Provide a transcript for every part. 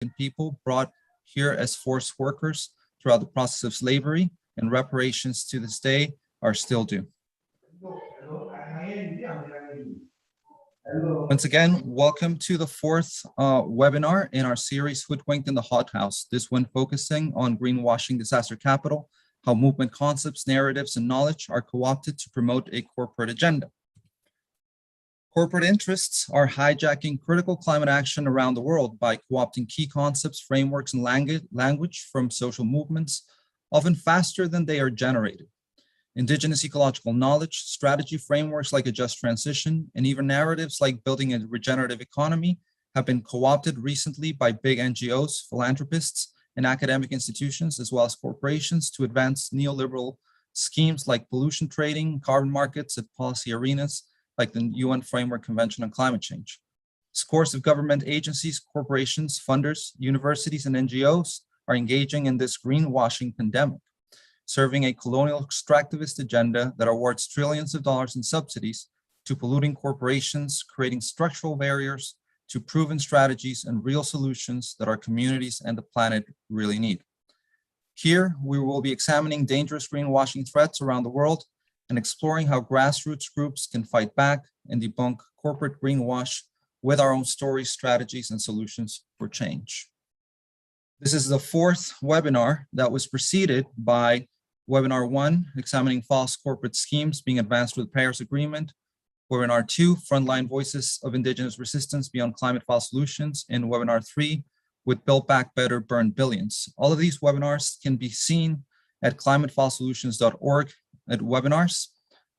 people brought here as forced workers throughout the process of slavery, and reparations to this day are still due. Once again, welcome to the fourth webinar in our series, Hoodwinked in the Hothouse. This one focusing on greenwashing disaster capital, how movement concepts, narratives, and knowledge are co-opted to promote a corporate agenda. Corporate interests are hijacking critical climate action around the world by co-opting key concepts, frameworks, and language from social movements, often faster than they are generated. Indigenous ecological knowledge, strategy frameworks like a just transition, and even narratives like building a regenerative economy have been co-opted recently by big NGOs, philanthropists, and academic institutions, as well as corporations, to advance neoliberal schemes like pollution trading, carbon markets at policy arenas, like the UN Framework Convention on Climate Change. Scores of government agencies, corporations, funders, universities, and NGOs are engaging in this greenwashing pandemic, serving a colonial extractivist agenda that awards trillions of dollars in subsidies to polluting corporations, creating structural barriers to proven strategies and real solutions that our communities and the planet really need. Here, we will be examining dangerous greenwashing threats around the world and exploring how grassroots groups can fight back and debunk corporate greenwash with our own stories, strategies, and solutions for change. This is the fourth webinar that was preceded by Webinar 1, examining false corporate schemes being advanced with the Paris Agreement. Webinar 2, frontline voices of Indigenous resistance beyond climate fall solutions. And Webinar 3, with Build Back Better, Burn Billions. All of these webinars can be seen at climatefallsolutions.org at webinars,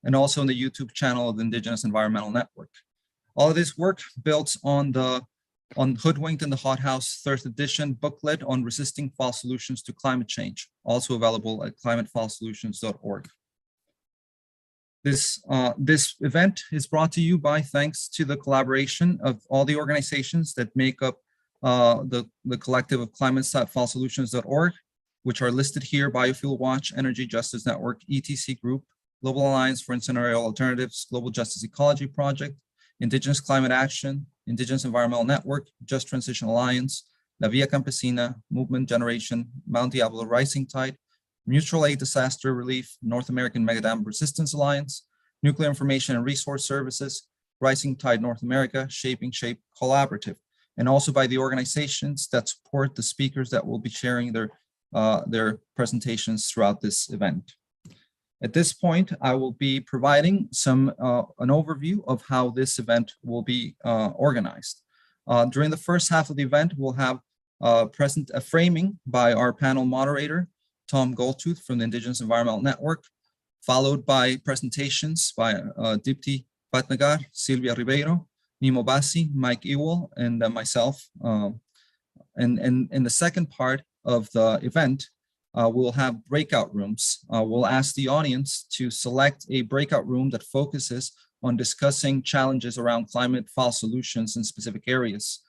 and also on the YouTube channel of the Indigenous Environmental Network. All of this work builds on Hoodwinked in the Hothouse 3rd edition booklet on resisting false solutions to climate change, also available at climatefallsolutions.org. This event is brought to you by thanks to the collaboration of all the organizations that make up the collective of climatefallsolutions.org, which are listed here: Biofuel Watch, Energy Justice Network, ETC Group, Global Alliance for Incinerator Alternatives, Global Justice Ecology Project, Indigenous Climate Action, Indigenous Environmental Network, Just Transition Alliance, La Via Campesina, Movement Generation, Mount Diablo Rising Tide, Mutual Aid Disaster Relief, North American Megadam Resistance Alliance, Nuclear Information and Resource Services, Rising Tide North America, Shaping Shape Collaborative, and also by the organizations that support the speakers that will be sharing their presentations throughout this event. At this point, I will be providing an overview of how this event will be organized. During the first half of the event, we'll have a framing by our panel moderator, Tom Goldtooth from the Indigenous Environmental Network, followed by presentations by Dipti Patnagar, Silvia Ribeiro, Nimo Bassi, Mike Ewell, and myself. And in the second part of the event, we'll have breakout rooms. We'll ask the audience to select a breakout room that focuses on discussing challenges around climate fall solutions in specific areas,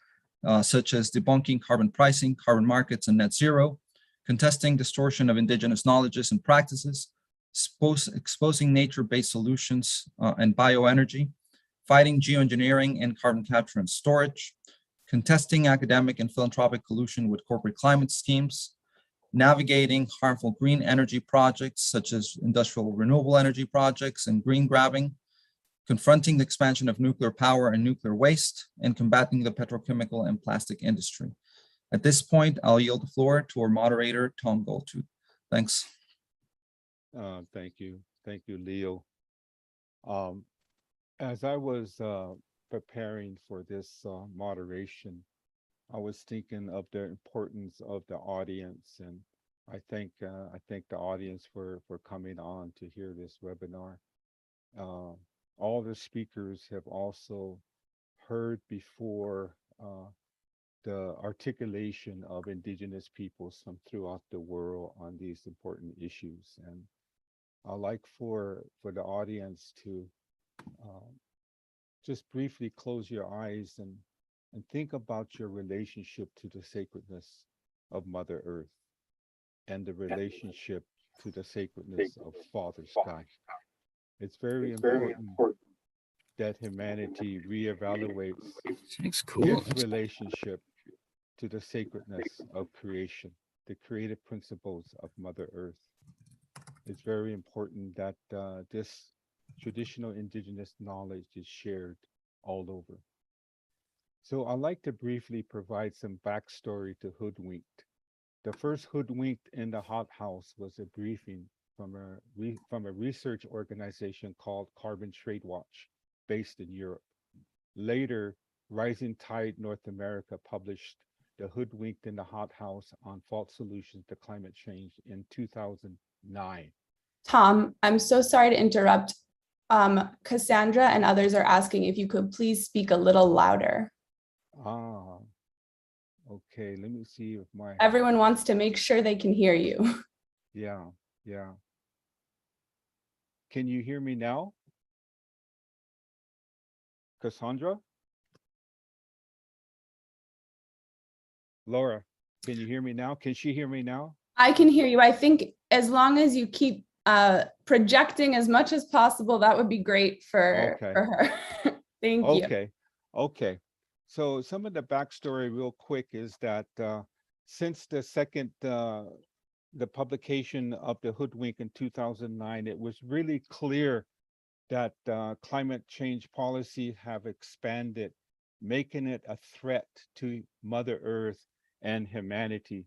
such as debunking carbon pricing, carbon markets, and net zero, contesting distortion of indigenous knowledges and practices, exposing nature-based solutions and bioenergy, fighting geoengineering and carbon capture and storage, contesting academic and philanthropic collusion with corporate climate schemes, navigating harmful green energy projects such as industrial renewable energy projects and green grabbing, confronting the expansion of nuclear power and nuclear waste, and combating the petrochemical and plastic industry. At this point, I'll yield the floor to our moderator, Tom Goldtooth. Thanks. Thank you, Leo. As I was preparing for this moderation, I was thinking of the importance of the audience, and I thank the audience for coming on to hear this webinar. All the speakers have also heard before the articulation of indigenous peoples from throughout the world on these important issues, and I'd like for the audience to just briefly close your eyes and think about your relationship to the sacredness of Mother Earth and the relationship to the sacredness of Father Sky. It's very important that humanity reevaluates its relationship to the sacredness of creation, the creative principles of Mother Earth. It's very important that this traditional indigenous knowledge is shared all over. So I'd like to briefly provide some backstory to Hoodwinked. The first Hoodwinked in the Hothouse was a briefing from a research organization called Carbon Trade Watch, based in Europe. Later, Rising Tide North America published the Hoodwinked in the Hothouse on False Solutions to Climate Change in 2009. Tom, I'm so sorry to interrupt. Cassandra and others are asking if you could please speak a little louder. Ah, okay. Let me see if my, Everyone wants to make sure they can hear you. yeah, yeah. Can you hear me now? Cassandra? Laura, can you hear me now? Can she hear me now? I can hear you. I think as long as you keep projecting as much as possible, that would be great for Okay. her. Thank you. Okay, okay. So some of the backstory real quick is that since the publication of the Hoodwink in 2009, it was really clear that climate change policies have expanded, making it a threat to Mother Earth and humanity.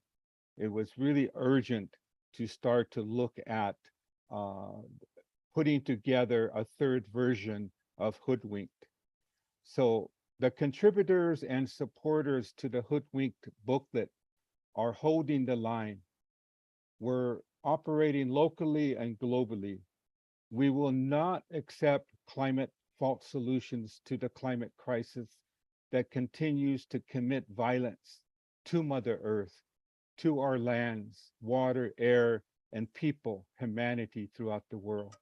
It was really urgent to start to look at putting together a third version of Hoodwinked. So the contributors and supporters to the Hoodwinked booklet are holding the line. We're operating locally and globally. We will not accept climate false solutions to the climate crisis that continues to commit violence to Mother Earth, to our lands, water, air, and people, humanity throughout the world.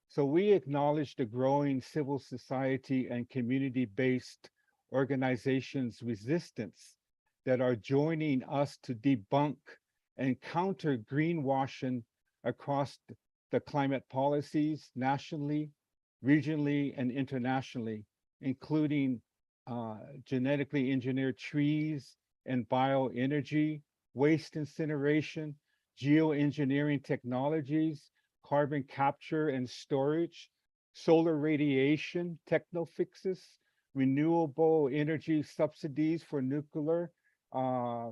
So we acknowledge the growing civil society and community-based organizations' resistance that are joining us to debunk and counter greenwashing across the climate policies nationally, regionally, and internationally, including genetically engineered trees and bioenergy, waste incineration, geoengineering technologies, carbon capture and storage, solar radiation, technofixes, renewable energy subsidies for nuclear,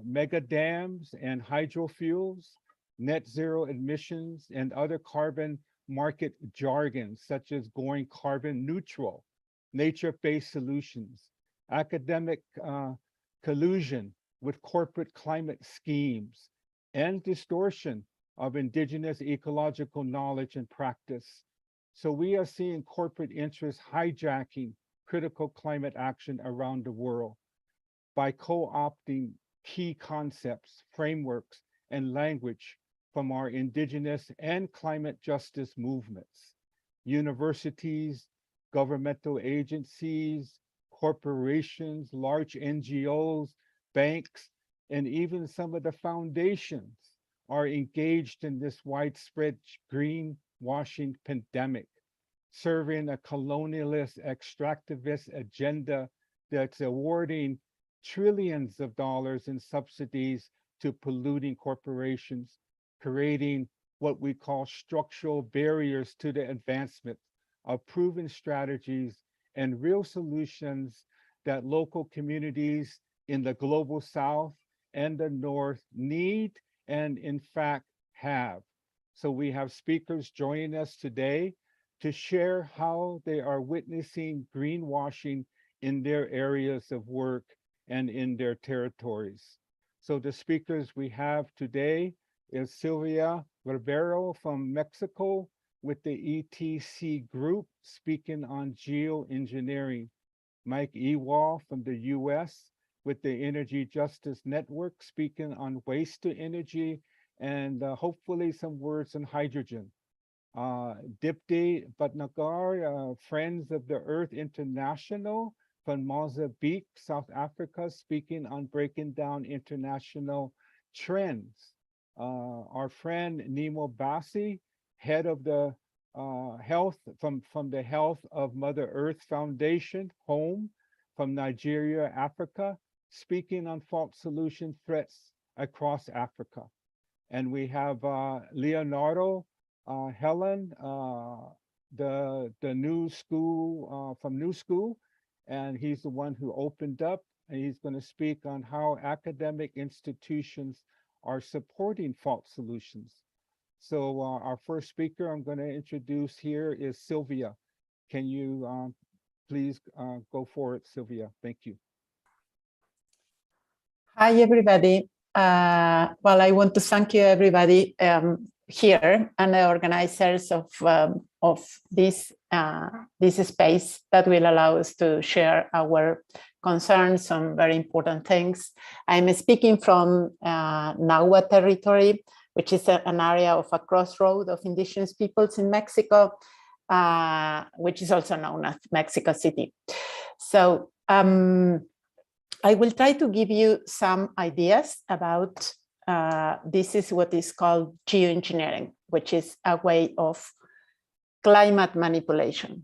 mega dams and hydrofuels, net zero emissions, and other carbon market jargon, such as going carbon neutral, nature-based solutions, academic collusion with corporate climate schemes, and distortion of indigenous ecological knowledge and practice. So we are seeing corporate interests hijacking critical climate action around the world by co-opting key concepts, frameworks, and language from our indigenous and climate justice movements. Universities, governmental agencies, corporations, large NGOs, banks, and even some of the foundations are engaged in this widespread greenwashing pandemic, serving a colonialist, extractivist agenda that's awarding trillions of dollars in subsidies to polluting corporations, creating what we call structural barriers to the advancement of proven strategies and real solutions that local communities in the global South and the North need and in fact have. So we have speakers joining us today to share how they are witnessing greenwashing in their areas of work and in their territories. So the speakers we have today is Silvia Rivero from Mexico with the ETC group speaking on geoengineering. Mike Ewall from the US with the Energy Justice Network speaking on waste to energy and hopefully some words on hydrogen. Dipti Bhatnagar, Friends of the Earth International from Mozambique, South Africa, speaking on breaking down international trends. Our friend Nemo Bassi, head of the health from the Health of Mother Earth Foundation, home from Nigeria, Africa, speaking on fault solution threats across Africa. And we have Leonardo Helen, the new school from New School, and he's the one who opened up, and he's going to speak on how academic institutions are supporting fault solutions. So our first speaker I'm going to introduce here is Sylvia. Can you please go for it, Sylvia? Thank you. Hi, everybody. Well, I want to thank you, everybody here and the organizers of this space that will allow us to share our concerns on very important things. I'm speaking from Nahua territory, which is an area of a crossroad of indigenous peoples in Mexico, which is also known as Mexico City. So I will try to give you some ideas about this is what is called geoengineering, which is a way of climate manipulation.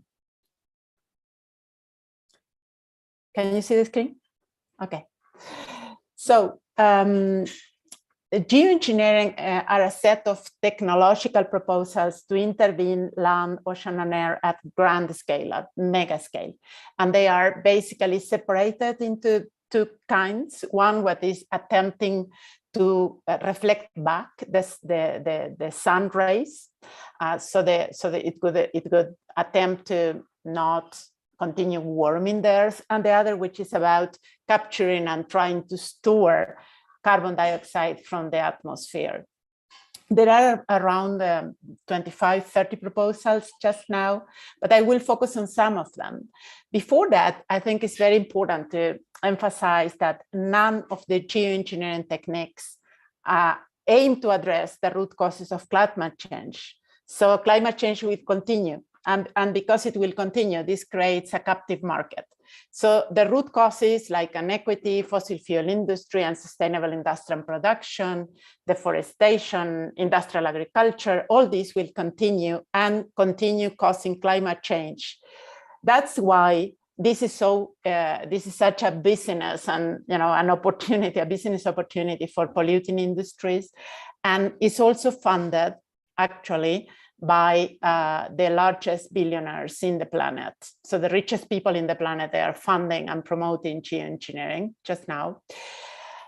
Can you see the screen? Okay. So geoengineering are a set of technological proposals to intervene land, ocean, and air at grand scale, at mega scale. And they are basically separated into two kinds. One, what is attempting to reflect back the sun rays, so that it could attempt to not continue warming the earth, and the other, which is about capturing and trying to store carbon dioxide from the atmosphere. There are around 25, 30 proposals just now, but I will focus on some of them. Before that, I think it's very important to emphasize that none of the geoengineering techniques aim to address the root causes of climate change. So climate change will continue, and because it will continue, this creates a captive market. So the root causes like inequity, fossil fuel industry, and sustainable industrial production, deforestation, industrial agriculture, all these will continue and continue causing climate change. That's why this is such a business and an opportunity, a business opportunity for polluting industries, and it's also funded actually by the largest billionaires in the planet. So the richest people in the planet, they are funding and promoting geoengineering just now.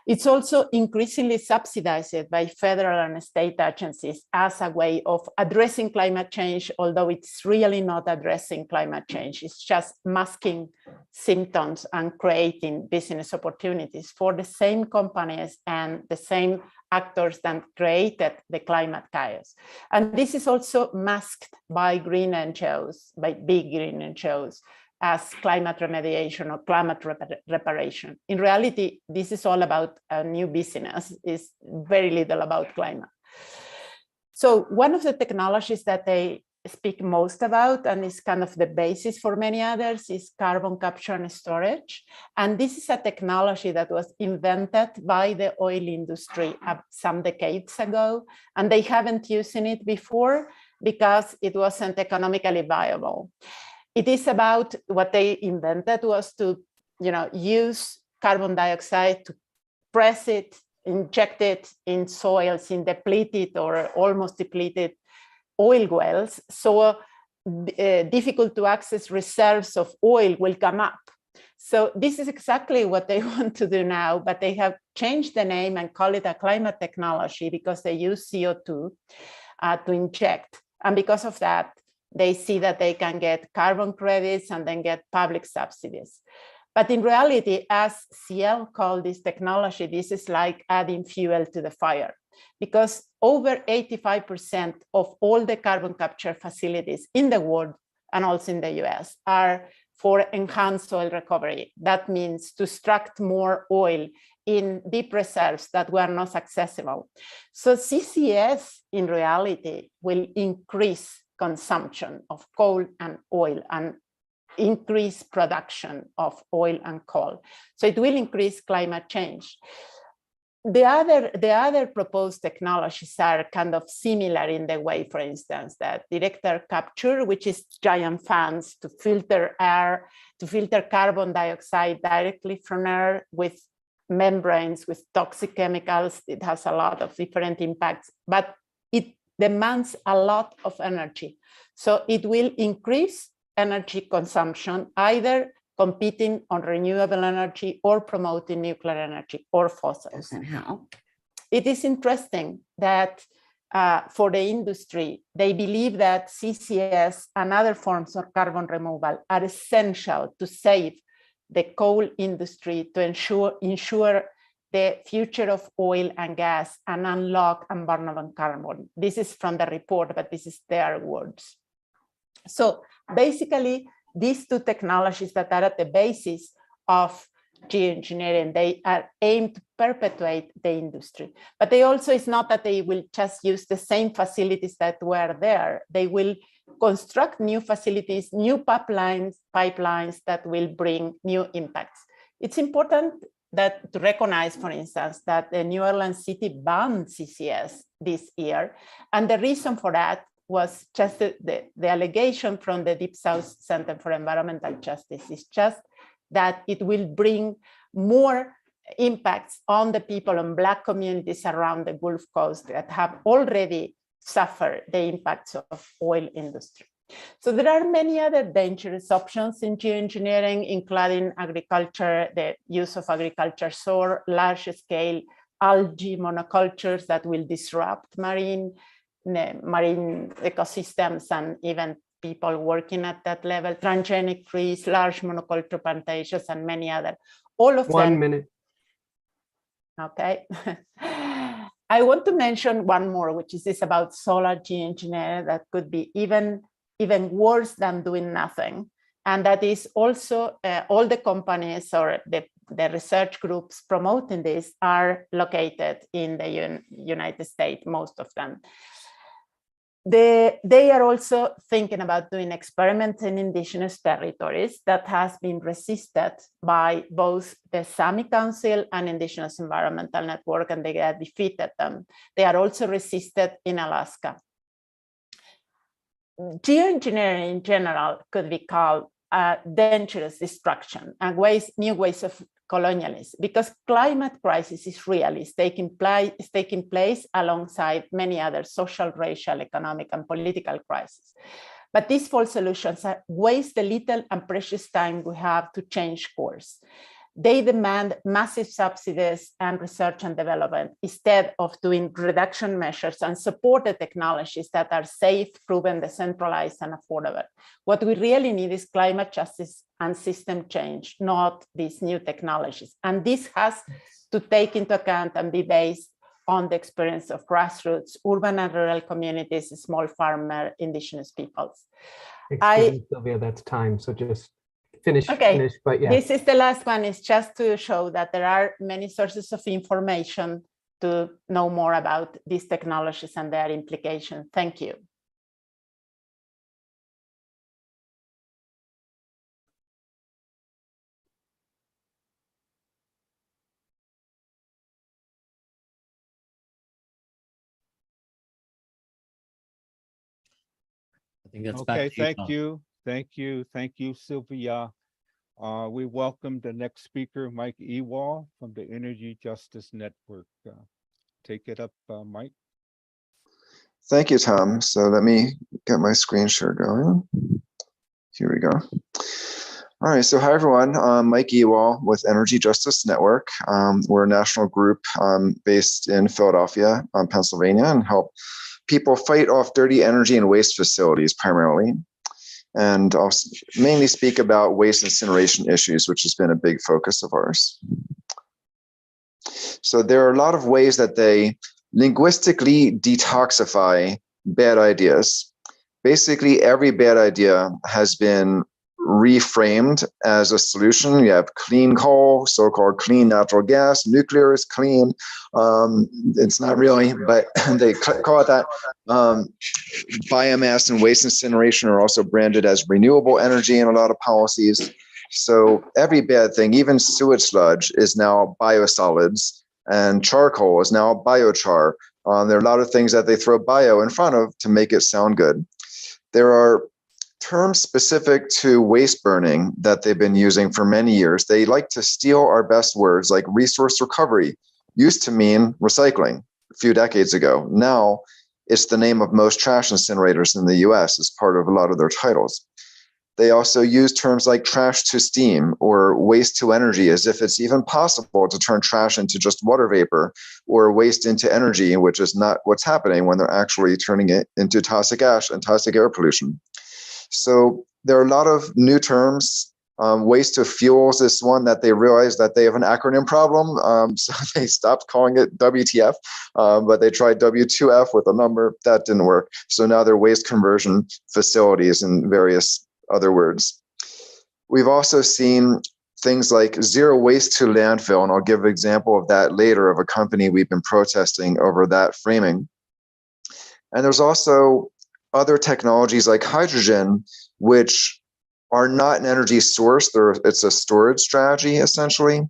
It's also increasingly subsidized by federal and state agencies as a way of addressing climate change, although it's really not addressing climate change. It's just masking symptoms and creating business opportunities for the same companies and the same actors that created the climate chaos. And this is also masked by green NGOs, by big green NGOs, as climate remediation or climate reparation. In reality, this is all about a new business. It's very little about climate. So one of the technologies that they speak most about, and is kind of the basis for many others, is carbon capture and storage. And this is a technology that was invented by the oil industry some decades ago, and they haven't used it before because it wasn't economically viable. It is about what they invented was to, use carbon dioxide to press it, inject it in soils, in depleted or almost depleted oil wells. So difficult to access reserves of oil will come up. So this is exactly what they want to do now, but they have changed the name and call it a climate technology because they use CO2 to inject. And because of that, they see that they can get carbon credits and then get public subsidies. But in reality, as CL called this technology, this is like adding fuel to the fire, because over 85% of all the carbon capture facilities in the world and also in the US are for enhanced oil recovery. That means to extract more oil in deep reserves that were not accessible. So CCS in reality will increase consumption of coal and oil and increase production of oil and coal. So it will increase climate change. The other proposed technologies are kind of similar in the way, for instance, that direct air capture, which is giant fans to filter air, to filter carbon dioxide directly from air with membranes with toxic chemicals. It has a lot of different impacts, but it demands a lot of energy. So it will increase energy consumption, either competing on renewable energy or promoting nuclear energy or fossils. And how? It is interesting that for the industry, they believe that CCS and other forms of carbon removal are essential to save the coal industry, to ensure the future of oil and gas and unlock unburnable carbon. This is from the report, but this is their words. So basically, these two technologies that are at the basis of geoengineering, they are aimed to perpetuate the industry. But they also, it's not that they will just use the same facilities that were there. They will construct new facilities, new pipelines that will bring new impacts. It's important that to recognize, for instance, that the New Orleans City banned CCS this year. And the reason for that was just the allegation from the Deep South Center for Environmental Justice is just that it will bring more impacts on the people in Black communities around the Gulf Coast that have already suffered the impacts of oil industry. So there are many other dangerous options in geoengineering, including agriculture, the use of agriculture soil, large-scale algae monocultures that will disrupt marine ecosystems and even people working at that level, transgenic trees, large monoculture plantations, and many other. All of them. 1 minute. Okay. I want to mention one more, which is this about solar geoengineering that could be even worse than doing nothing. And that is also all the companies or the research groups promoting this are located in the United States, most of them. They are also thinking about doing experiments in indigenous territories that has been resisted by both the Sami Council and Indigenous Environmental Network, and they have defeated them. They are also resisted in Alaska. Geoengineering in general could be called dangerous destruction and new ways of colonialism, because climate crisis is real, it's taking place alongside many other social, racial, economic, and political crises. But these false solutions waste the little and precious time we have to change course. They demand massive subsidies and research and development instead of doing reduction measures and support the technologies that are safe, proven, decentralized, and affordable. What we really need is climate justice and system change, not these new technologies. And this has to take into account and be based on the experience of grassroots, urban and rural communities, small farmer, indigenous peoples. Excuse me, Sylvia, that's time. So just finish, but yeah. This is the last one. It's just to show that there are many sources of information to know more about these technologies and their implications. Thank you. I think that's Okay, back to you, thank Tom. thank you, Sylvia. We welcome the next speaker, Mike Ewall from the Energy Justice Network. Take it up, Mike. Thank you, Tom. So let me get my screen share going. Here we go. All right, so hi everyone, I'm Mike Ewall with Energy Justice Network. We're a national group based in Philadelphia, Pennsylvania, and help people fight off dirty energy and waste facilities primarily. And I'll mainly speak about waste incineration issues, which has been a big focus of ours. So there are a lot of ways that they linguistically detoxify bad ideas. Basically, every bad idea has been reframed as a solution. You have clean coal, so-called clean natural gas, nuclear is clean. It's not really, but they call it that. Biomass and waste incineration are also branded as renewable energy in a lot of policies. So every bad thing, even sewage sludge, is now biosolids, and charcoal is now biochar. There are a lot of things that they throw bio in front of to make it sound good. There are terms specific to waste burning that they've been using for many years. They like to steal our best words, like resource recovery used to mean recycling a few decades ago. Now it's the name of most trash incinerators in the US as part of a lot of their titles. They also use terms like trash to steam or waste to energy, as if it's even possible to turn trash into just water vapor, or waste into energy, which is not what's happening when they're actually turning it into toxic ash and toxic air pollution. So there are a lot of new terms. Waste to fuels is one that they realized that they have an acronym problem. So they stopped calling it WTF, but they tried W2F with a number. That didn't work. So now they're waste conversion facilities and various other words. We've also seen things like zero waste to landfill, and I'll give an example of that later of a company we've been protesting over that framing. And there's also other technologies like hydrogen, which are not an energy source. It's a storage strategy, essentially,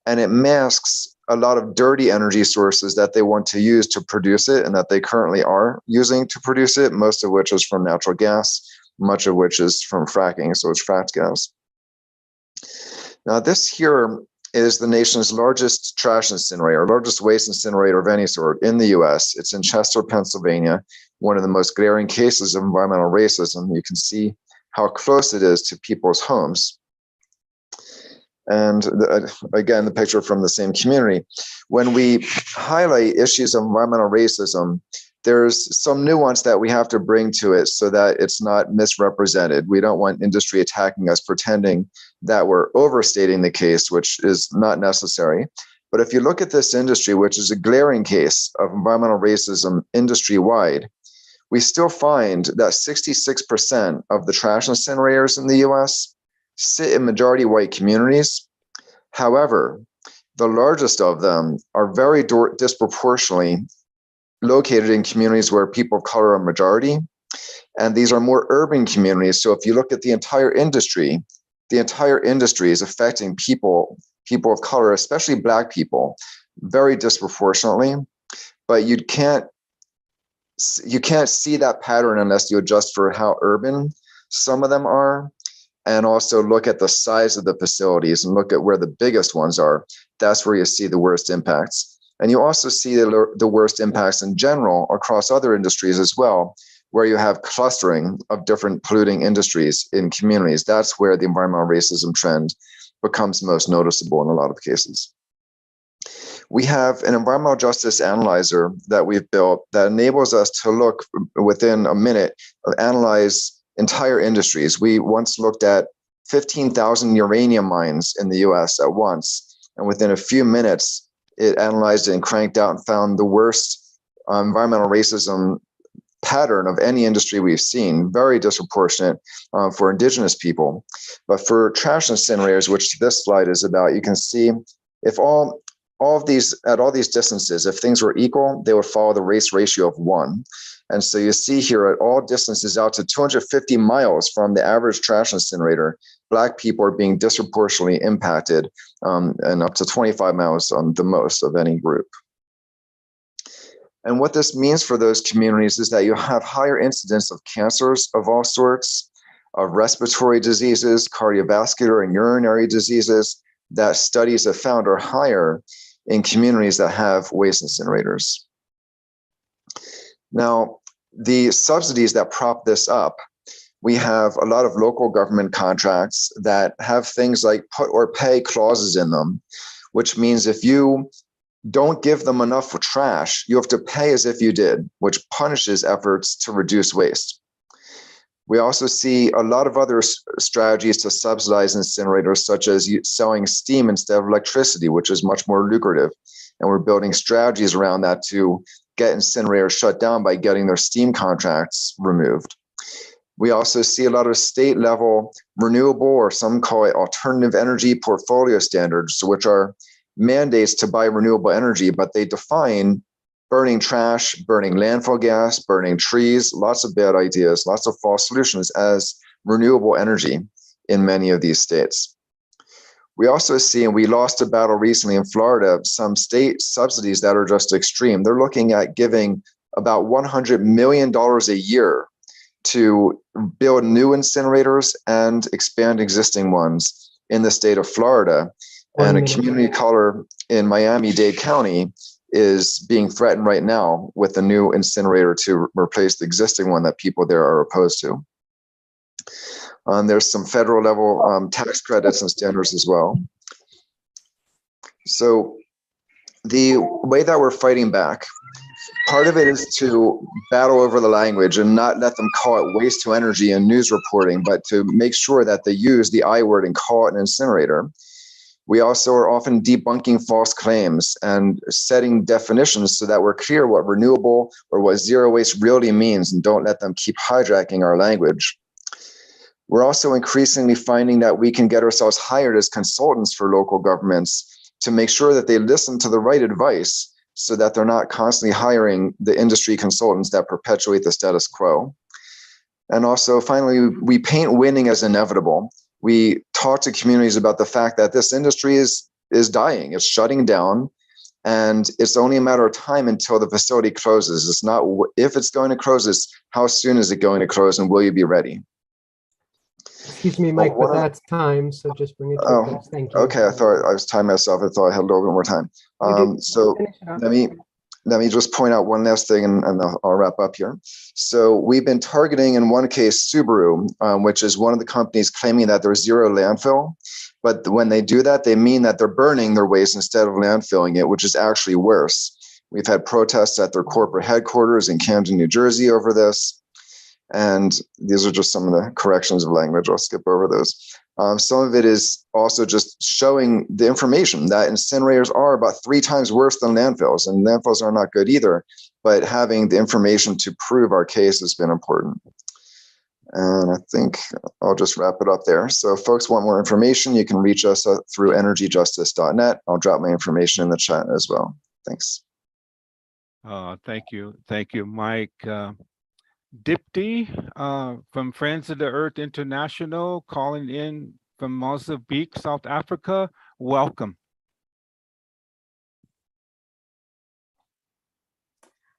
and it masks a lot of dirty energy sources that they want to use to produce it and that they currently are using to produce it, most of which is from natural gas, much of which is from fracking, so it's fracked gas. Now, this here is the nation's largest trash incinerator, largest waste incinerator of any sort in the US. It's in Chester, Pennsylvania, one of the most glaring cases of environmental racism. You can see how close it is to people's homes. And again, the picture from the same community. When we highlight issues of environmental racism, there's some nuance that we have to bring to it so that it's not misrepresented. We don't want industry attacking us pretending that we're overstating the case, which is not necessary. But if you look at this industry, which is a glaring case of environmental racism industry-wide, we still find that 66% of the trash incinerators in the US sit in majority white communities. However, the largest of them are very disproportionately located in communities where people of color are majority. And these are more urban communities. So if you look at the entire industry is affecting people of color, especially Black people, very disproportionately. But you can't see that pattern unless you adjust for how urban some of them are, and also look at the size of the facilities and look at where the biggest ones are. That's where you see the worst impacts. And you also see the worst impacts in general across other industries as well, where you have clustering of different polluting industries in communities. That's where the environmental racism trend becomes most noticeable in a lot of cases. We have an environmental justice analyzer that we've built that enables us to look within a minute, analyze entire industries. We once looked at 15,000 uranium mines in the US at once, and within a few minutes, it analyzed it and cranked out and found the worst environmental racism pattern of any industry we've seen, very disproportionate for Indigenous people. But for trash incinerators, which this slide is about, you can see if all of these, at all these distances, if things were equal, they would follow the race ratio of 1. And so you see here at all distances out to 250 miles from the average trash incinerator, Black people are being disproportionately impacted, and up to 25 miles on the most of any group. And what this means for those communities is that you have higher incidence of cancers of all sorts, of respiratory diseases, cardiovascular and urinary diseases that studies have found are higher in communities that have waste incinerators. Now, the subsidies that prop this up, we have a lot of local government contracts that have things like put or pay clauses in them, which means if you don't give them enough for trash, you have to pay as if you did, which punishes efforts to reduce waste. We also see a lot of other strategies to subsidize incinerators, such as selling steam instead of electricity, which is much more lucrative. And we're building strategies around that to get incinerators shut down by getting their steam contracts removed. We also see a lot of state level renewable, or some call it alternative energy portfolio standards, which are mandates to buy renewable energy, but they define burning trash, burning landfill gas, burning trees, lots of bad ideas, lots of false solutions as renewable energy in many of these states. We also see, and we lost a battle recently in Florida, some state subsidies that are just extreme. They're looking at giving about $100 million a year to build new incinerators and expand existing ones in the state of Florida. And a community collar in Miami-Dade County is being threatened right now with a new incinerator to replace the existing one that people there are opposed to. There's some federal level tax credits and standards as well. So the way that we're fighting back, part of it is to battle over the language and not let them call it waste to energy in news reporting, but to make sure that they use the I word and call it an incinerator. We also are often debunking false claims and setting definitions so that we're clear what renewable or what zero waste really means, and don't let them keep hijacking our language. We're also increasingly finding that we can get ourselves hired as consultants for local governments to make sure that they listen to the right advice so that they're not constantly hiring the industry consultants that perpetuate the status quo. And also, finally, we paint winning as inevitable. We talk to communities about the fact that this industry is dying, it's shutting down, and it's only a matter of time until the facility closes. It's not if it's going to close, it's how soon is it going to close, and will you be ready? Excuse me, Mike, but that's time, so just bring it to a close. Thank you. Okay, I thought I was timing myself. I thought I had a little bit more time. So let me just point out one last thing, and I'll wrap up here. So we've been targeting, in one case, Subaru, which is one of the companies claiming that there's zero landfill. But when they do that, they mean that they're burning their waste instead of landfilling it, which is actually worse. We've had protests at their corporate headquarters in Camden, New Jersey over this. And these are just some of the corrections of language. I'll skip over those. Some of it is also just showing the information that incinerators are about 3 times worse than landfills, and landfills are not good either, but having the information to prove our case has been important. And I think I'll just wrap it up there. So if folks want more information, you can reach us through energyjustice.net. I'll drop my information in the chat as well. Thanks. Thank you. Thank you, Mike. Dipti from Friends of the Earth International, calling in from Mozambique, South Africa. Welcome.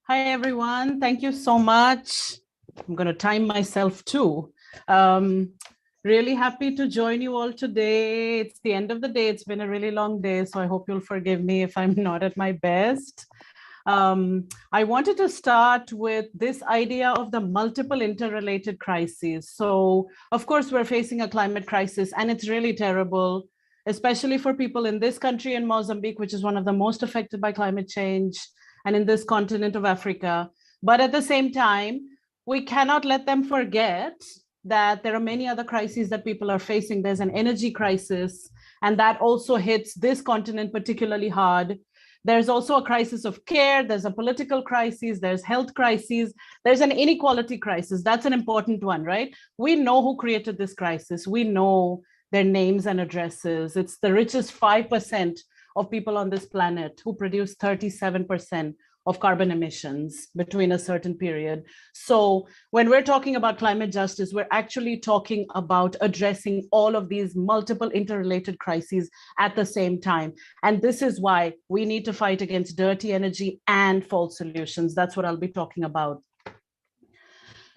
Hi, everyone. Thank you so much. I'm going to time myself too. Really happy to join you all today. It's the end of the day. It's been a really long day, so I hope you'll forgive me if I'm not at my best. I wanted to start with this idea of the multiple interrelated crises. So, of course, we're facing a climate crisis, and it's really terrible, especially for people in this country, in Mozambique, which is one of the most affected by climate change, and in this continent of Africa. But at the same time, we cannot let them forget that there are many other crises that people are facing. There's an energy crisis, and that also hits this continent particularly hard. There's also a crisis of care. There's a political crisis. There's health crises. There's an inequality crisis. That's an important one, right? We know who created this crisis. We know their names and addresses. It's the richest 5% of people on this planet who produce 37% of carbon emissions between a certain period. So when we're talking about climate justice, we're actually talking about addressing all of these multiple interrelated crises at the same time. And this is why we need to fight against dirty energy and false solutions. That's what I'll be talking about.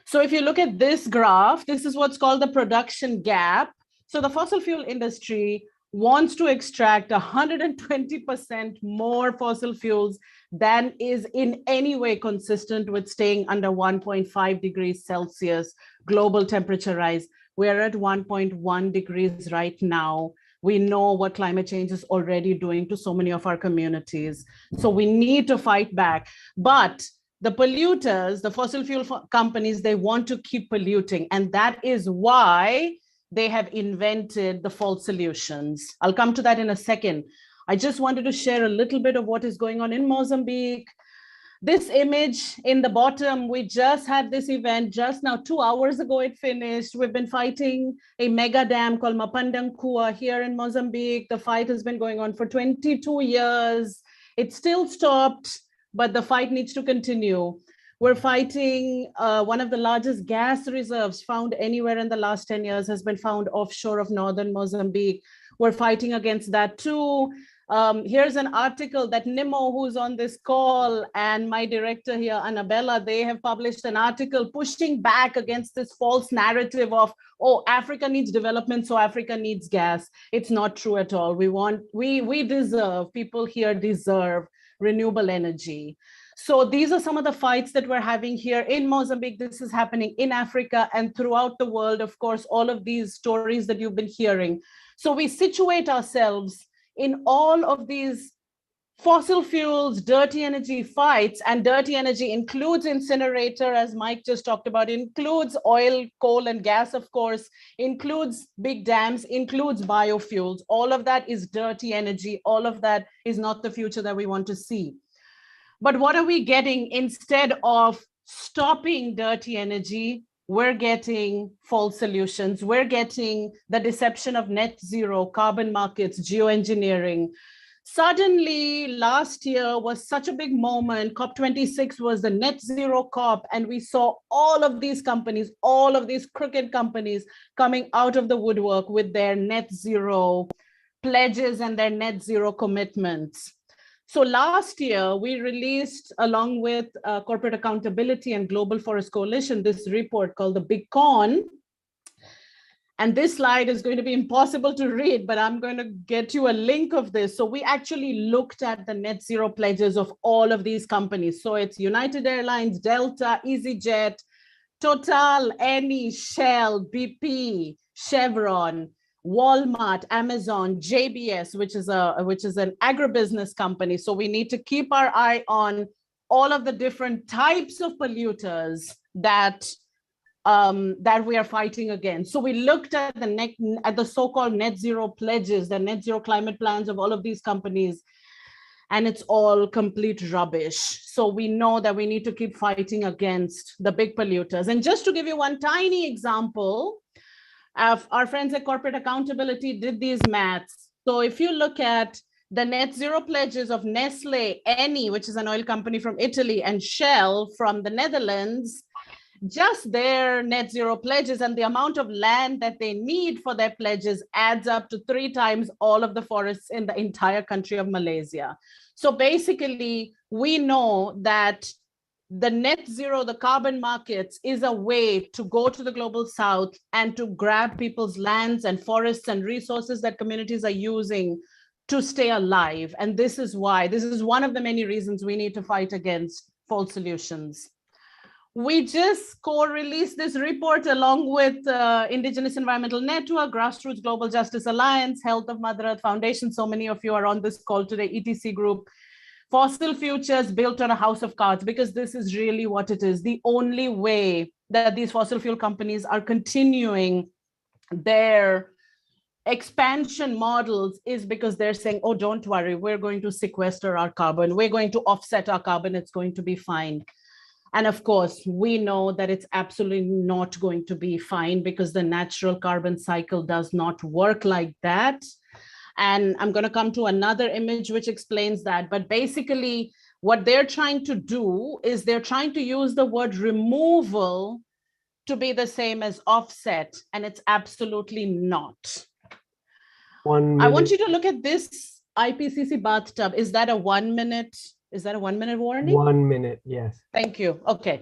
So if you look at this graph, this is what's called the production gap. So the fossil fuel industry wants to extract 120% more fossil fuels than is in any way consistent with staying under 1.5 degrees Celsius global temperature rise. We're at 1.1 degrees right now. We know what climate change is already doing to so many of our communities. So we need to fight back. But the polluters, the fossil fuel companies, they want to keep polluting. And that is why they have invented the false solutions. I'll come to that in a second. I just wanted to share a little bit of what is going on in Mozambique. This image in the bottom, we just had this event just now, 2 hours ago it finished. We've been fighting a mega dam called Mapandankua here in Mozambique. The fight has been going on for 22 years. It still stopped, but the fight needs to continue. We're fighting one of the largest gas reserves found anywhere in the last 10 years has been found offshore of northern Mozambique. We're fighting against that too. Here's an article that Nimo, who's on this call, and my director here, Annabella, they have published an article pushing back against this false narrative of, oh, Africa needs development, so Africa needs gas. It's not true at all. We deserve, people here deserve renewable energy. So these are some of the fights that we're having here in Mozambique. This is happening in Africa and throughout the world. Of course, all of these stories that you've been hearing. So we situate ourselves in all of these fossil fuels, dirty energy fights, and dirty energy includes incinerator, as Mike just talked about, includes oil, coal, and gas, of course, includes big dams, includes biofuels. All of that is dirty energy. All of that is not the future that we want to see. But what are we getting instead of stopping dirty energy? We're getting false solutions. We're getting the deception of net zero, carbon markets, geoengineering. Suddenly, last year was such a big moment. COP26 was the net zero COP, and we saw all of these companies, all of these crooked companies coming out of the woodwork with their net zero pledges and their net zero commitments. So last year, we released, along with Corporate Accountability and Global Forest Coalition, this report called The Big Con. And this slide is going to be impossible to read, but I'm going to get you a link of this. So we actually looked at the net zero pledges of all of these companies. So it's United Airlines, Delta, EasyJet, Total, Eni, Shell, BP, Chevron, Walmart, Amazon, JBS, which is an agribusiness company. So we need to keep our eye on all of the different types of polluters that we are fighting against. So we looked at the so-called net zero pledges, the net zero climate plans of all of these companies, and it's all complete rubbish. So we know that we need to keep fighting against the big polluters. And just to give you one tiny example, our friends at Corporate Accountability did these maths. So if you look at the net zero pledges of Nestle, Eni, which is an oil company from Italy, and Shell from the Netherlands, just their net zero pledges and the amount of land that they need for their pledges adds up to 3 times all of the forests in the entire country of Malaysia. So basically, we know that the net zero, the carbon markets, is a way to go to the global south and to grab people's lands and forests and resources that communities are using to stay alive. And this is one of the many reasons we need to fight against false solutions. We just co-released this report along with Indigenous Environmental Network, Grassroots Global Justice Alliance, Health of Mother Earth Foundation. So many of you are on this call today, ETC Group. Fossil futures built on a house of cards, because this is really what it is. The only way that these fossil fuel companies are continuing their expansion models is because they're saying, oh, don't worry, we're going to sequester our carbon. We're going to offset our carbon. It's going to be fine. And of course, we know that it's absolutely not going to be fine, because the natural carbon cycle does not work like that. And I'm going to come to another image which explains that. But basically, what they're trying to do is they're trying to use the word removal to be the same as offset, and it's absolutely not. 1 minute. I want you to look at this IPCC bathtub. Is that a 1 minute? Is that a 1 minute warning? 1 minute, yes. Thank you. Okay.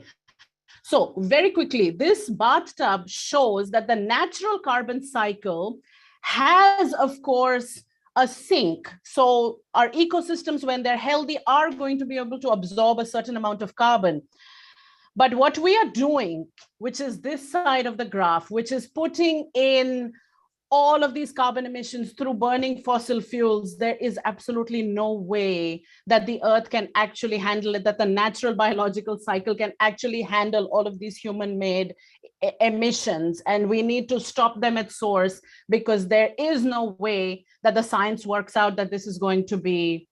So very quickly, this bathtub shows that the natural carbon cycle has, of course, a sink. So our ecosystems, when they're healthy, are going to be able to absorb a certain amount of carbon. But what we are doing, which is this side of the graph, which is putting in all of these carbon emissions through burning fossil fuels, there is absolutely no way that the earth can actually handle it, that the natural biological cycle can actually handle all of these human-made emissions. And we need to stop them at source, because there is no way that the science works out that this is going to be,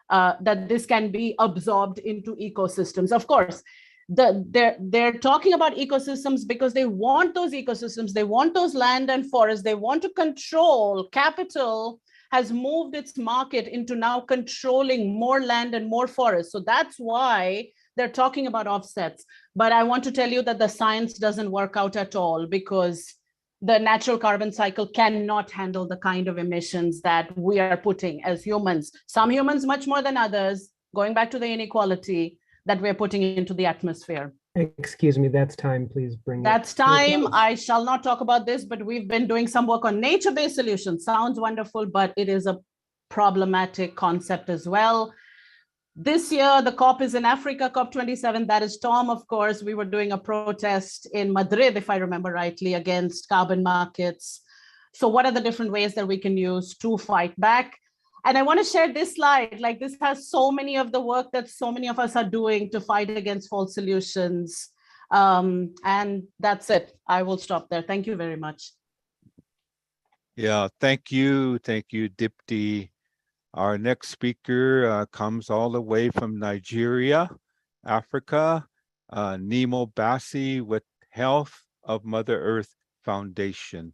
that this can be absorbed into ecosystems. Of course, they're talking about ecosystems because they want those ecosystems, they want those land and forests, they want to control. Capital has moved its market into now controlling more land and more forests. So that's why they're talking about offsets. But I want to tell you that the science doesn't work out at all, because the natural carbon cycle cannot handle the kind of emissions that we are putting as humans. Some humans much more than others, going back to the inequality that we're putting into the atmosphere. Excuse me, that's time. Please bring it. That's time. I shall not talk about this, but we've been doing some work on nature-based solutions. Sounds wonderful, but it is a problematic concept as well. This year, the COP is in Africa, COP27. That is Tom, of course. We were doing a protest in Madrid, if I remember rightly, against carbon markets. So what are the different ways that we can use to fight back? And I want to share this slide. Like, this has so many of the work that so many of us are doing to fight against false solutions. And that's it. I will stop there. Thank you very much. Yeah, thank you. Thank you, Dipti. Our next speaker comes all the way from Nigeria, Africa, Nemo Bassi with Health of Mother Earth Foundation.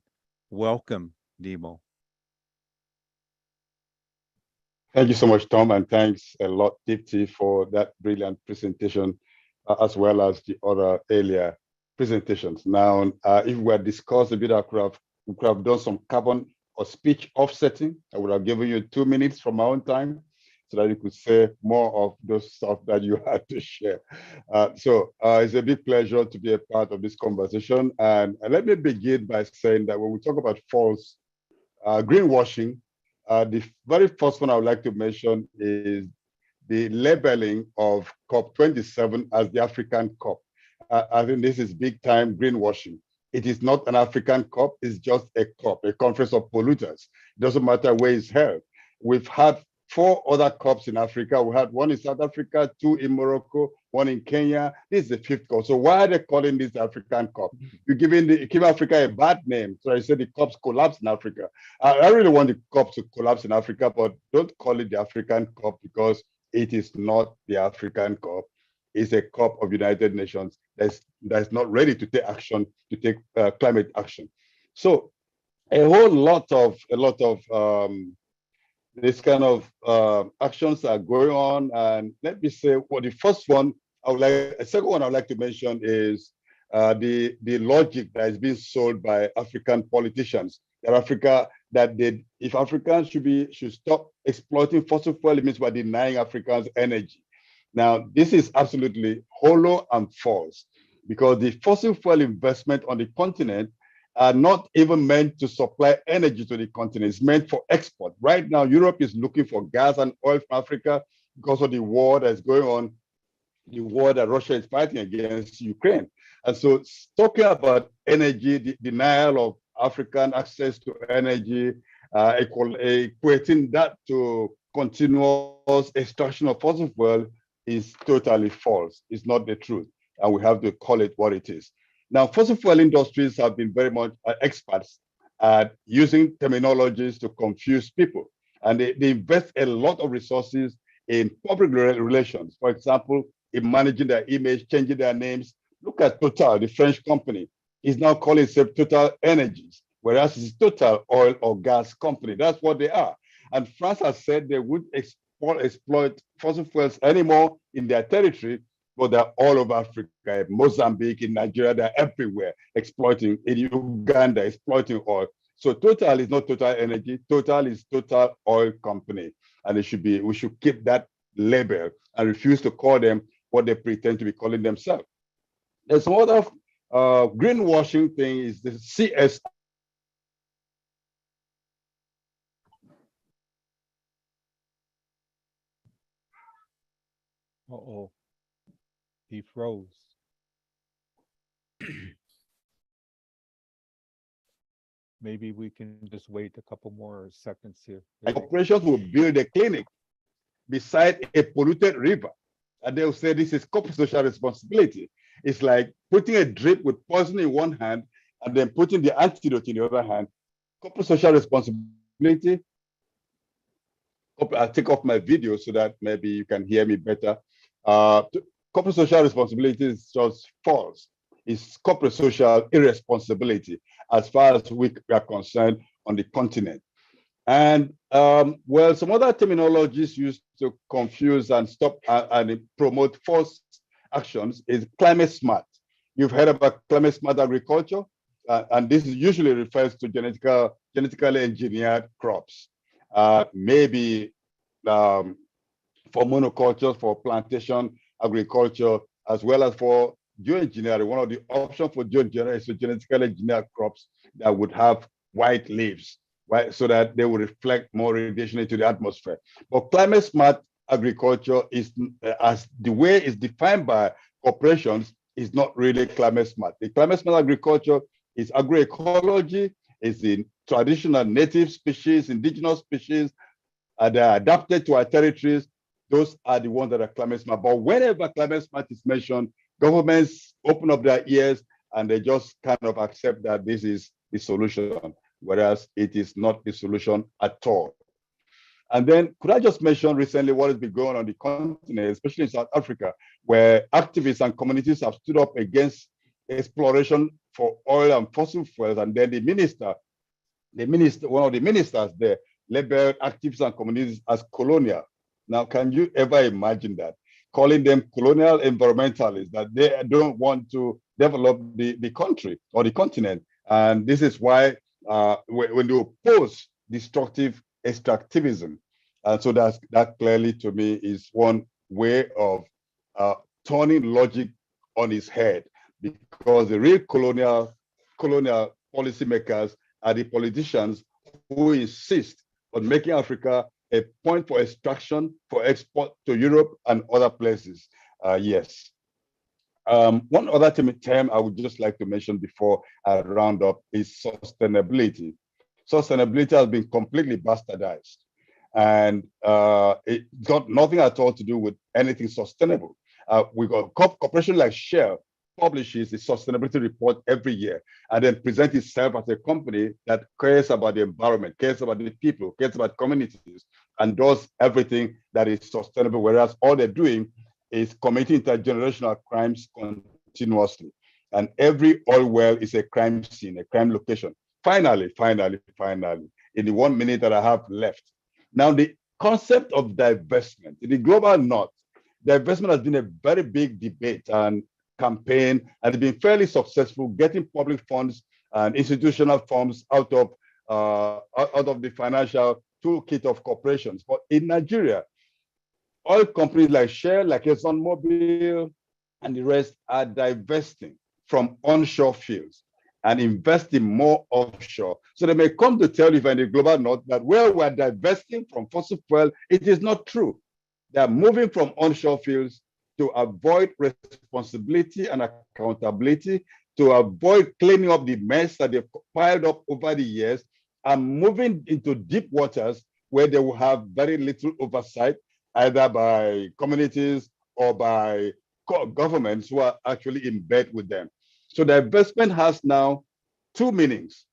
Welcome, Nemo. Thank you so much, Tom, and thanks a lot, Dipti, for that brilliant presentation, as well as the other earlier presentations. Now, if we had discussed a bit, we could have done some carbon or speech offsetting. I would have given you 2 minutes from my own time so that you could say more of those stuff that you had to share. So it's a big pleasure to be a part of this conversation. And let me begin by saying that when we talk about false greenwashing, the very first one I would like to mention is the labeling of COP27 as the African COP. I think this is big time greenwashing. It is not an African COP, it's just a COP, a conference of polluters. It doesn't matter where it's held. We've had 4 other COPs in Africa. We had 1 in South Africa, 2 in Morocco, 1 in Kenya. This is the 5th COP. So why are they calling this African COP? You're giving Africa a bad name. So I said the COPs collapse in Africa. I really want the COP to collapse in Africa, but don't call it the African COP because it is not the African COP. It's a COP of United Nations that's not ready to take action, to take climate action. So a lot of this kind of actions are going on. And let me say, well, the first one, a second one I'd like to mention is the logic that is being sold by African politicians. If Africans should stop exploiting fossil fuel, it means we're denying Africans energy. Now, this is absolutely hollow and false because the fossil fuel investment on the continent are not even meant to supply energy to the continent. It's meant for export. Right now, Europe is looking for gas and oil from Africa because of the war that's going on, the war that Russia is fighting against Ukraine. And so talking about energy, the denial of African access to energy, equating that to continuous extraction of fossil fuel is totally false. It's not the truth. And we have to call it what it is. Now, fossil fuel industries have been very much experts at using terminologies to confuse people. And they invest a lot of resources in public relations. For example, in managing their image, changing their names. Look at Total, the French company, is now calling itself Total Energies, whereas it's Total Oil or Gas Company. That's what they are. And France has said they would exploit fossil fuels anymore in their territory, but they're all over Africa, in Mozambique, in Nigeria, they're everywhere exploiting, in Uganda, exploiting oil. So Total is not Total Energy, Total is Total Oil Company. And we should keep that label and refuse to call them what they pretend to be calling themselves. There's some other greenwashing thing is the CS. Uh-oh, he froze. Maybe we can just wait a couple more seconds here. Corporations will build a clinic beside a polluted river. And they'll say this is corporate social responsibility. It's like putting a drip with poison in one hand and then putting the antidote in the other hand. Corporate social responsibility. I'll take off my video so that maybe you can hear me better. Corporate social responsibility is just false. It's corporate social irresponsibility as far as we are concerned on the continent. And well, some other terminologies used to confuse and stop and promote false actions is climate smart. You've heard about climate smart agriculture. and this usually refers to genetically engineered crops, maybe for monocultures, for plantation agriculture, as well as for geoengineering. One of the options for geoengineering is to genetically engineer crops that would have white leaves, right, so that they will reflect more radiation into the atmosphere. But climate smart agriculture is, as the way it's defined by corporations, is not really climate smart. The climate smart agriculture is agroecology, is the traditional native species, indigenous species, and they're adapted to our territories. Those are the ones that are climate smart. But whenever climate smart is mentioned, governments open up their ears and they just kind of accept that this is the solution, whereas it is not the solution at all. And then could I just mention recently what has been going on the continent, especially in South Africa, where activists and communities have stood up against exploration for oil and fossil fuels. And then one of the ministers there labeled activists and communities as colonial. Now, can you ever imagine that? Calling them colonial environmentalists, that they don't want to develop the country or the continent. And this is why when they oppose destructive extractivism, and so that clearly to me is one way of turning logic on its head, because the real colonial policymakers are the politicians who insist on making Africa a point for extraction, for export to Europe and other places. Yes. One other term I would just like to mention before I round up is sustainability. Sustainability has been completely bastardized, and it got nothing at all to do with anything sustainable. We got a corporation like Shell publishes a sustainability report every year and then presents itself as a company that cares about the environment, cares about the people, cares about communities, and does everything that is sustainable, whereas all they're doing is committing intergenerational crimes continuously. And every oil well is a crime scene, a crime location. Finally, in the 1 minute that I have left. Now, the concept of divestment. In the global north, divestment has been a very big debate and campaign, and it's been fairly successful getting public funds and institutional funds out of the financial toolkit of corporations. But in Nigeria, oil companies like Shell, like ExxonMobil, and the rest are divesting from onshore fields and investing more offshore. So they may come to tell you in the global north that where we're divesting from fossil fuel, it is not true. They're moving from onshore fields to avoid responsibility and accountability, to avoid cleaning up the mess that they've piled up over the years, and moving into deep waters where they will have very little oversight, either by communities or by governments who are actually in bed with them. So the investment has now two meanings.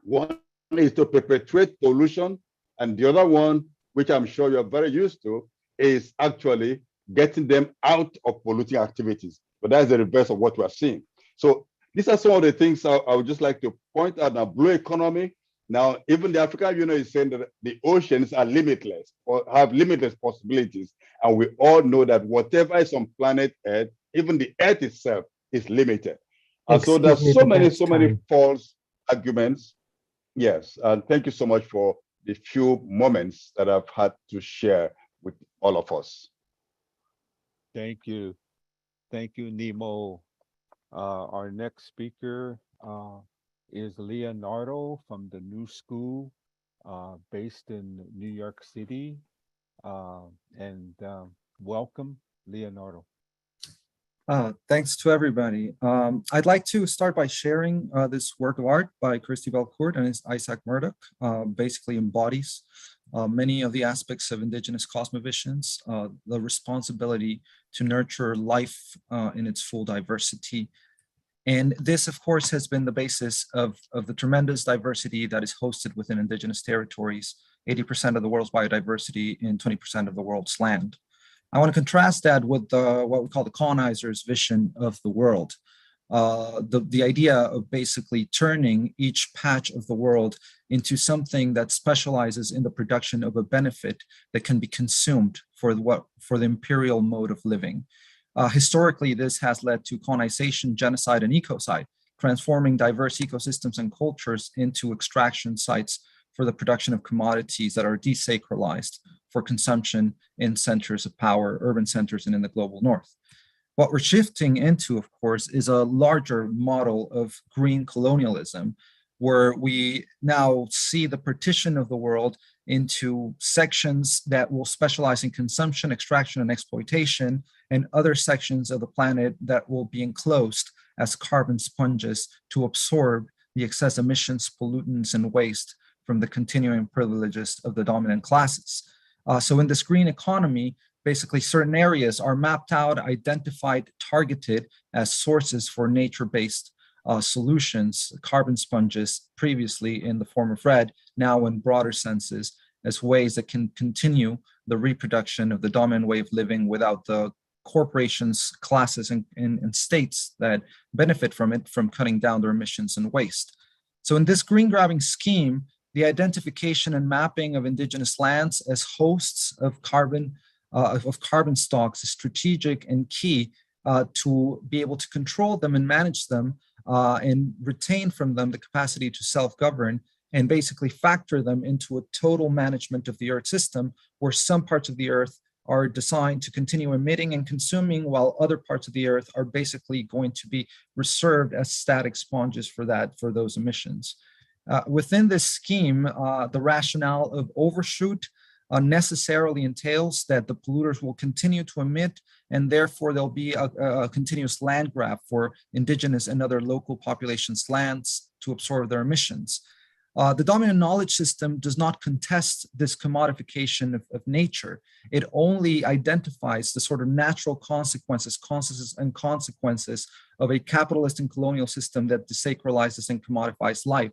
One is to perpetuate pollution, and the other one, which I'm sure you're very used to, is actually getting them out of polluting activities. But that's the reverse of what we're seeing. So these are some of the things I would just like to point out. Now, blue economy. Now, even the African Union is saying that the oceans are limitless or have limitless possibilities. And we all know that whatever is on planet Earth, even the Earth itself is limited. And so there's so many false arguments. Yes, and thank you so much for the few moments that I've had to share with all of us. Thank you. Thank you, Nemo. Our next speaker is Leonardo from the New School, based in New York City. Welcome, Leonardo. Thanks to everybody. I'd like to start by sharing this work of art by Christy Belcourt and Isaac Murdoch. Basically embodies many of the aspects of indigenous cosmovisions, the responsibility to nurture life in its full diversity. And this, of course, has been the basis of the tremendous diversity that is hosted within indigenous territories, 80% of the world's biodiversity in 20% of the world's land. I want to contrast that with what we call the colonizer's vision of the world. The idea of basically turning each patch of the world into something that specializes in the production of a benefit that can be consumed for the imperial mode of living. Historically, this has led to colonization, genocide, and ecocide, transforming diverse ecosystems and cultures into extraction sites for the production of commodities that are desacralized for consumption in centers of power, urban centers, and in the global north. What we're shifting into, of course, is a larger model of green colonialism, where we now see the partition of the world into sections that will specialize in consumption, extraction, and exploitation, and other sections of the planet that will be enclosed as carbon sponges to absorb the excess emissions, pollutants, and waste from the continuing privileges of the dominant classes. So in this green economy, basically certain areas are mapped out, identified, targeted as sources for nature-based solutions, carbon sponges, previously in the form of red, now in broader senses, as ways that can continue the reproduction of the dominant way of living without the corporations, classes, and states that benefit from it from cutting down their emissions and waste. So in this green grabbing scheme, the identification and mapping of indigenous lands as hosts of carbon stocks is strategic and key to be able to control them and manage them and retain from them the capacity to self-govern and basically factor them into a total management of the Earth system, where some parts of the Earth are designed to continue emitting and consuming, while other parts of the Earth are basically going to be reserved as static sponges for those emissions. Within this scheme, the rationale of overshoot necessarily entails that the polluters will continue to emit, and therefore there'll be a continuous land grab for indigenous and other local populations' lands to absorb their emissions. The dominant knowledge system does not contest this commodification of nature. It only identifies the sort of natural consequences of a capitalist and colonial system that desacralizes and commodifies life.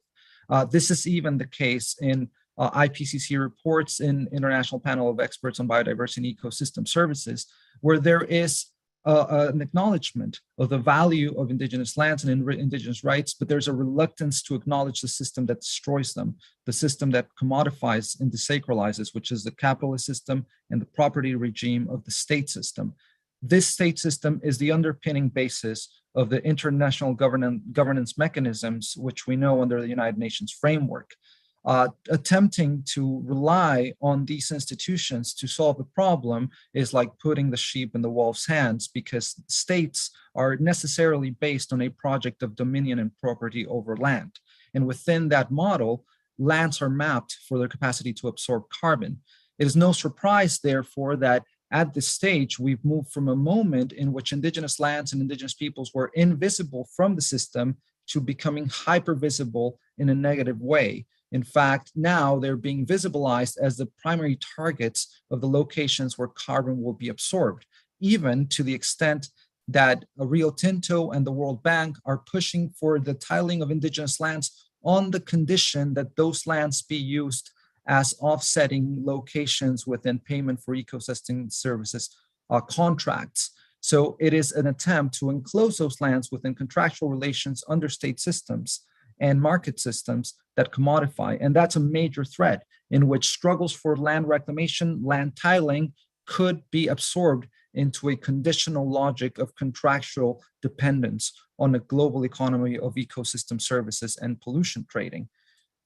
This is even the case in IPCC reports in International Panel of Experts on Biodiversity and Ecosystem Services, where there is an acknowledgement of the value of indigenous lands and indigenous rights, but there's a reluctance to acknowledge the system that destroys them, the system that commodifies and desacralizes, which is the capitalist system and the property regime of the state system. This state system is the underpinning basis of the international governance mechanisms, which we know under the United Nations framework. Attempting to rely on these institutions to solve the problem is like putting the sheep in the wolf's hands, because states are necessarily based on a project of dominion and property over land. And within that model, lands are mapped for their capacity to absorb carbon. It is no surprise, therefore, that at this stage, we've moved from a moment in which indigenous lands and indigenous peoples were invisible from the system to becoming hyper-visible in a negative way. In fact, now they're being visibilized as the primary targets of the locations where carbon will be absorbed, even to the extent that Rio Tinto and the World Bank are pushing for the titling of indigenous lands on the condition that those lands be used as offsetting locations within payment for ecosystem services contracts. So it is an attempt to enclose those lands within contractual relations under state systems and market systems that commodify. And that's a major threat in which struggles for land reclamation, land titling could be absorbed into a conditional logic of contractual dependence on a global economy of ecosystem services and pollution trading.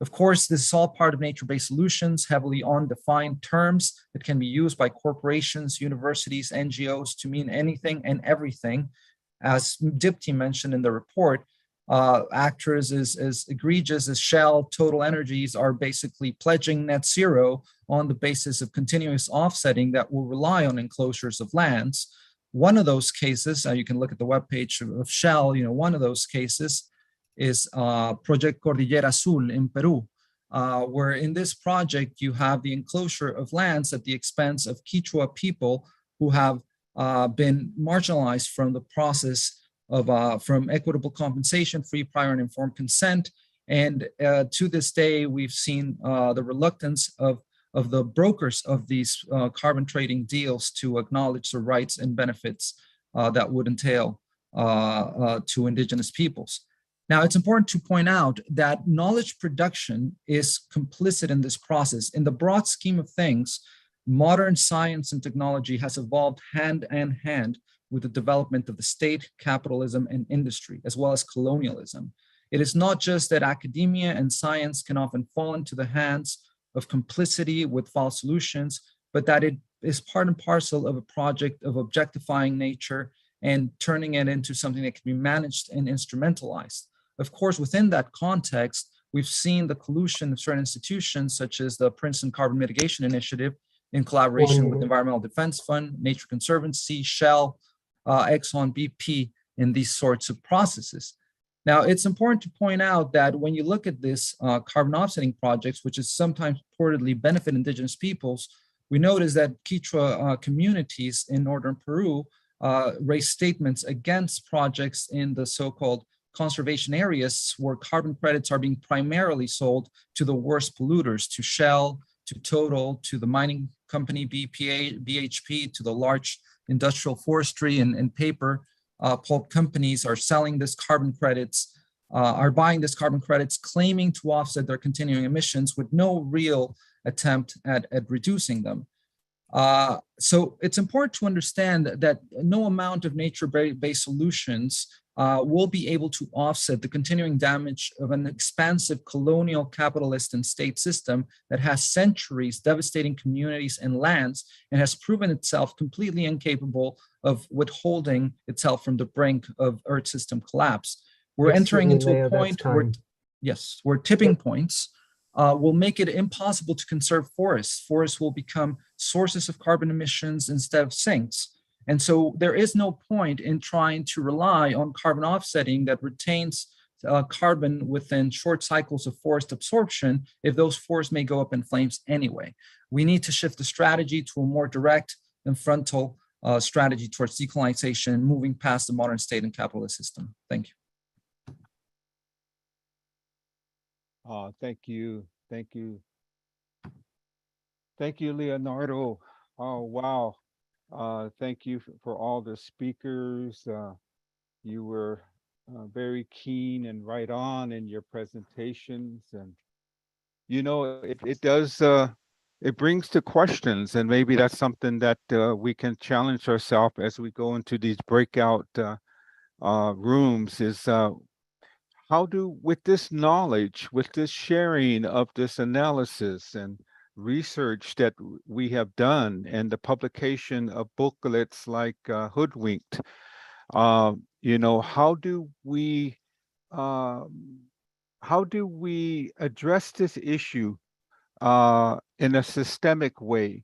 Of course, this is all part of nature-based solutions, heavily undefined terms that can be used by corporations, universities, NGOs to mean anything and everything. As Dipti mentioned in the report, actors as egregious as Shell, Total Energies are basically pledging net zero on the basis of continuous offsetting that will rely on enclosures of lands. One of those cases, you can look at the webpage of Shell, one of those cases is Project Cordillera Azul in Peru, where in this project you have the enclosure of lands at the expense of Quechua people who have been marginalized from the process of from equitable compensation, free, prior, and informed consent. And to this day, we've seen the reluctance of the brokers of these carbon trading deals to acknowledge the rights and benefits that would entail to indigenous peoples. Now, it's important to point out that knowledge production is complicit in this process. In the broad scheme of things, modern science and technology has evolved hand in hand with the development of the state, capitalism, and industry, as well as colonialism. It is not just that academia and science can often fall into the hands of complicity with false solutions, but that it is part and parcel of a project of objectifying nature and turning it into something that can be managed and instrumentalized. Of course, within that context, we've seen the collusion of certain institutions, such as the Princeton Carbon Mitigation Initiative, in collaboration with Environmental Defense Fund, Nature Conservancy, Shell, Exxon, BP, in these sorts of processes. Now, it's important to point out that when you look at this carbon offsetting projects, which is sometimes purportedly benefit indigenous peoples, we notice that Quechua communities in northern Peru raise statements against projects in the so-called conservation areas where carbon credits are being primarily sold to the worst polluters, to Shell, to Total, to the mining company BHP, to the large industrial forestry and paper pulp companies are selling this carbon credits, are buying this carbon credits, claiming to offset their continuing emissions with no real attempt at reducing them. So it's important to understand that no amount of nature-based solutions will be able to offset the continuing damage of an expansive colonial capitalist and state system that has centuries devastating communities and lands and has proven itself completely incapable of withholding itself from the brink of Earth system collapse. We're entering into a point where tipping points will make it impossible to conserve forests. Forests will become sources of carbon emissions instead of sinks. And so there is no point in trying to rely on carbon offsetting that retains carbon within short cycles of forest absorption if those forests may go up in flames anyway. We need to shift the strategy to a more direct and frontal strategy towards decolonization, moving past the modern state and capitalist system. Thank you. Thank you. Thank you. Thank you, Leonardo. Oh, wow. Thank you for all the speakers. You were very keen and right on in your presentations. And, you know, it does, it brings to questions, and maybe that's something that we can challenge ourselves as we go into these breakout rooms is how do, with this knowledge, with this sharing of this analysis and research that we have done and the publication of booklets like Hoodwinked, you know, how do we address this issue in a systemic way?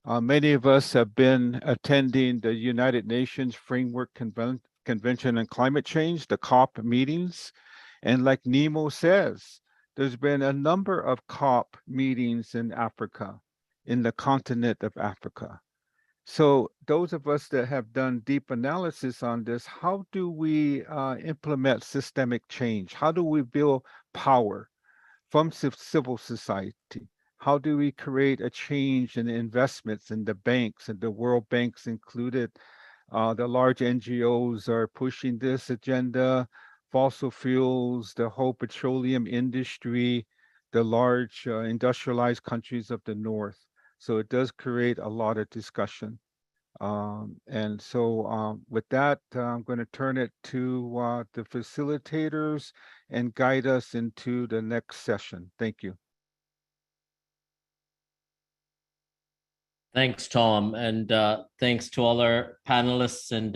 Many of us have been attending the United Nations Framework Convention on Climate Change, the COP meetings, and like Nemo says, there's been a number of COP meetings in Africa, in the continent of Africa. So those of us that have done deep analysis on this, how do we implement systemic change? How do we build power from civil society? How do we create a change in investments in the banks, and the World Bank's included? The large NGOs are pushing this agenda. Fossil fuels, the whole petroleum industry, the large industrialized countries of the North. So it does create a lot of discussion. And so with that, I'm going to turn it to the facilitators and guide us into the next session. Thank you. Thanks, Tom, and thanks to all our panelists. And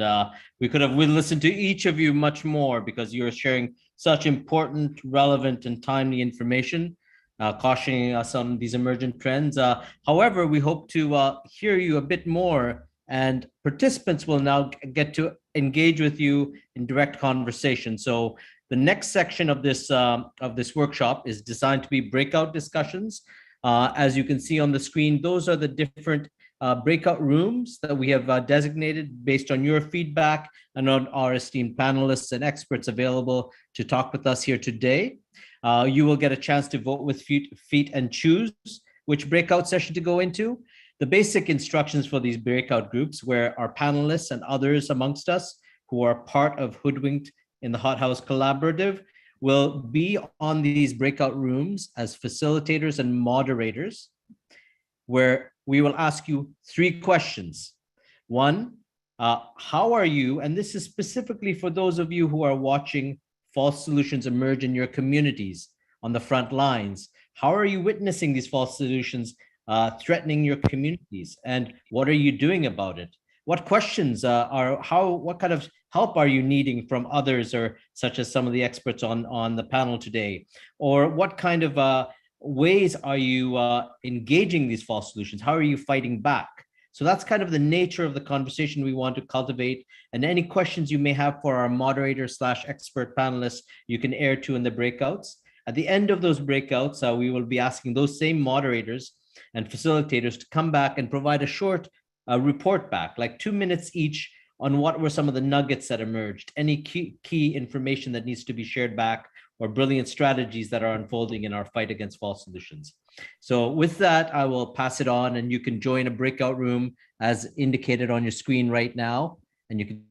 we'll listen to each of you much more because you're sharing such important, relevant, and timely information, cautioning us on these emergent trends. However, we hope to hear you a bit more, and participants will now get to engage with you in direct conversation. So the next section of this workshop is designed to be breakout discussions. As you can see on the screen, those are the different breakout rooms that we have designated based on your feedback and on our esteemed panelists and experts available to talk with us here today. You will get a chance to vote with feet and choose which breakout session to go into. The basic instructions for these breakout groups, where our panelists and others amongst us who are part of Hoodwinked in the Hothouse Collaborative will be on these breakout rooms as facilitators and moderators, where we will ask you 3 questions. 1, How are you, and this is specifically for those of you who are watching false solutions emerge in your communities on the front lines, how are you witnessing these false solutions threatening your communities, and what are you doing about it? What questions what kind of help are you needing from others, or such as some of the experts on the panel today? Or what kind of ways are you engaging these false solutions? How are you fighting back? So that's kind of the nature of the conversation we want to cultivate. And any questions you may have for our moderator/expert panelists, you can air to in the breakouts. At the end of those breakouts, we will be asking those same moderators and facilitators to come back and provide a short report back, like 2 minutes each, on what were some of the nuggets that emerged, any key information that needs to be shared back, or brilliant strategies that are unfolding in our fight against false solutions. So with that, I will pass it on, and you can join a breakout room as indicated on your screen right now, and you can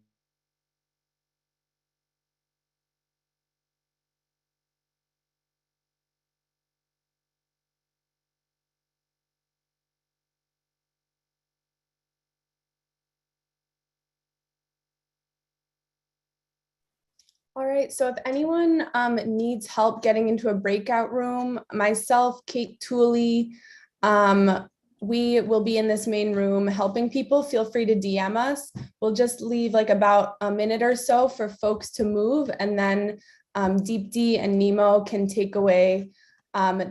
All right, so if anyone needs help getting into a breakout room, myself, Kate Tooley, we will be in this main room helping people. Feel free to DM us. We'll just leave like about a minute or so for folks to move, and then Deep D and Nemo can take away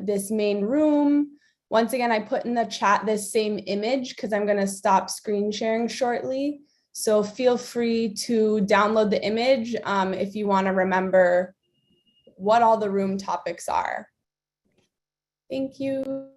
this main room. Once again, I put in the chat this same image because I'm going to stop screen sharing shortly. So feel free to download the image if you want to remember what all the room topics are. Thank you.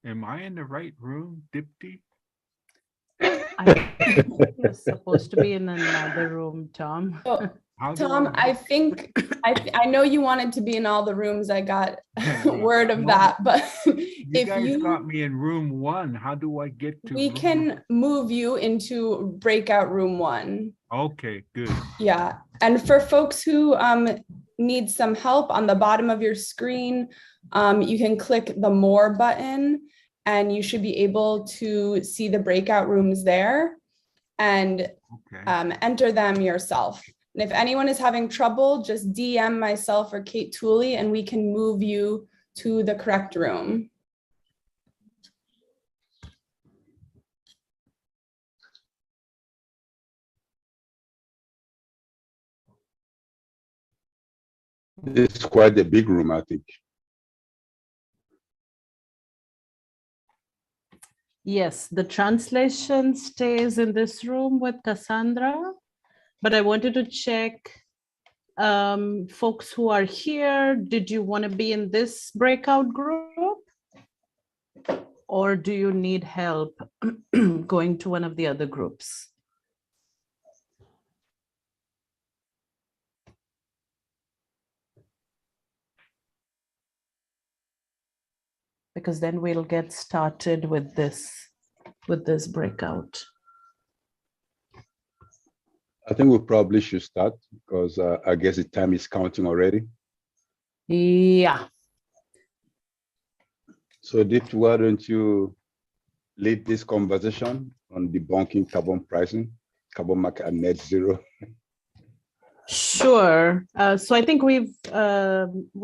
Am I in the right room, Dipti? You're supposed to be in another room, Tom. Oh, Tom, I think I know you wanted to be in all the rooms. I got word of that, but if you got me in room 1, how do I get to? We can move you into breakout room 1. Okay, good. Yeah, and for folks who need some help, on the bottom of your screen, you can click the More button, and you should be able to see the breakout rooms there and enter them yourself. And if anyone is having trouble, just DM myself or Kate Tooley, and we can move you to the correct room. It's quite a big room, I think. Yes, the translation stays in this room with Cassandra, but I wanted to check folks who are here. Did you want to be in this breakout group, or do you need help going to one of the other groups? Because then we'll get started with this breakout. I think we probably should start because I guess the time is counting already. Yeah. So Deep, why don't you lead this conversation on debunking carbon pricing, carbon market and net zero? Sure. So I think we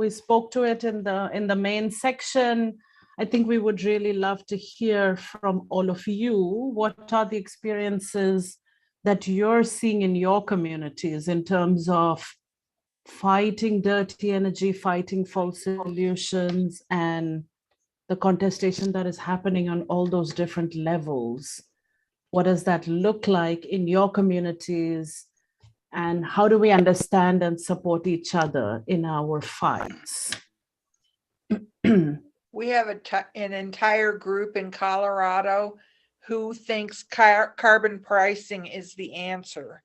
spoke to it in the main section. I think we would really love to hear from all of you. What are the experiences that you're seeing in your communities in terms of fighting dirty energy, fighting false solutions, and the contestation that is happening on all those different levels? What does that look like in your communities? And how do we understand and support each other in our fights? We have an entire group in Colorado who thinks carbon pricing is the answer.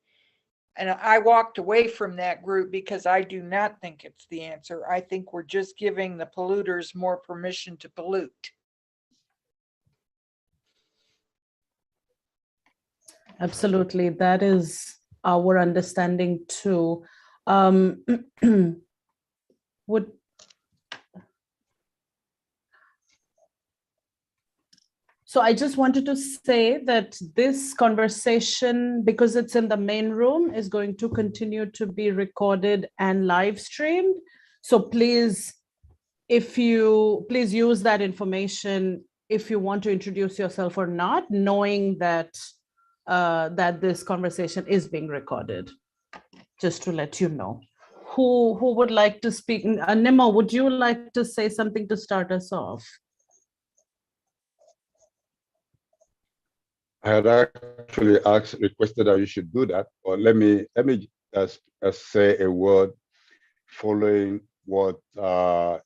And I walked away from that group because I do not think it's the answer. I think we're just giving the polluters more permission to pollute. Absolutely, that is our understanding too. So I just wanted to say that this conversation, because it's in the main room, is going to continue to be recorded and live streamed. So please, please use that information if you want to introduce yourself or not, knowing that that this conversation is being recorded, just to let you know. Who would like to speak? Nimo, would you like to say something to start us off? I had actually requested that you should do that, but let me say a word following what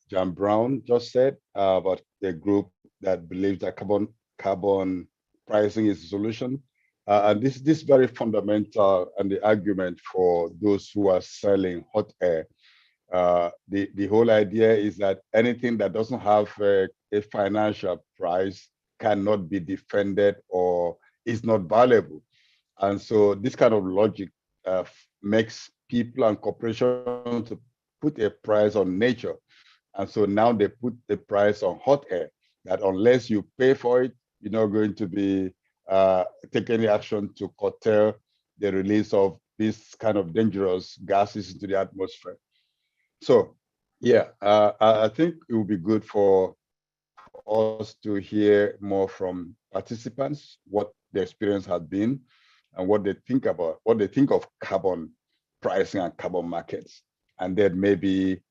John Brown just said about a group that believes that carbon pricing is the solution. And this is very fundamental, and the argument for those who are selling hot air. The whole idea is that anything that doesn't have a financial price cannot be defended or is not valuable. And so this kind of logic makes people and corporations to put a price on nature. And so now they put the price on hot air, that unless you pay for it, you're not going to be take any action to curtail the release of these kind of dangerous gases into the atmosphere. So yeah, I think it would be good for us to hear more from participants, what their experience has been and what they think of carbon pricing and carbon markets. And then maybe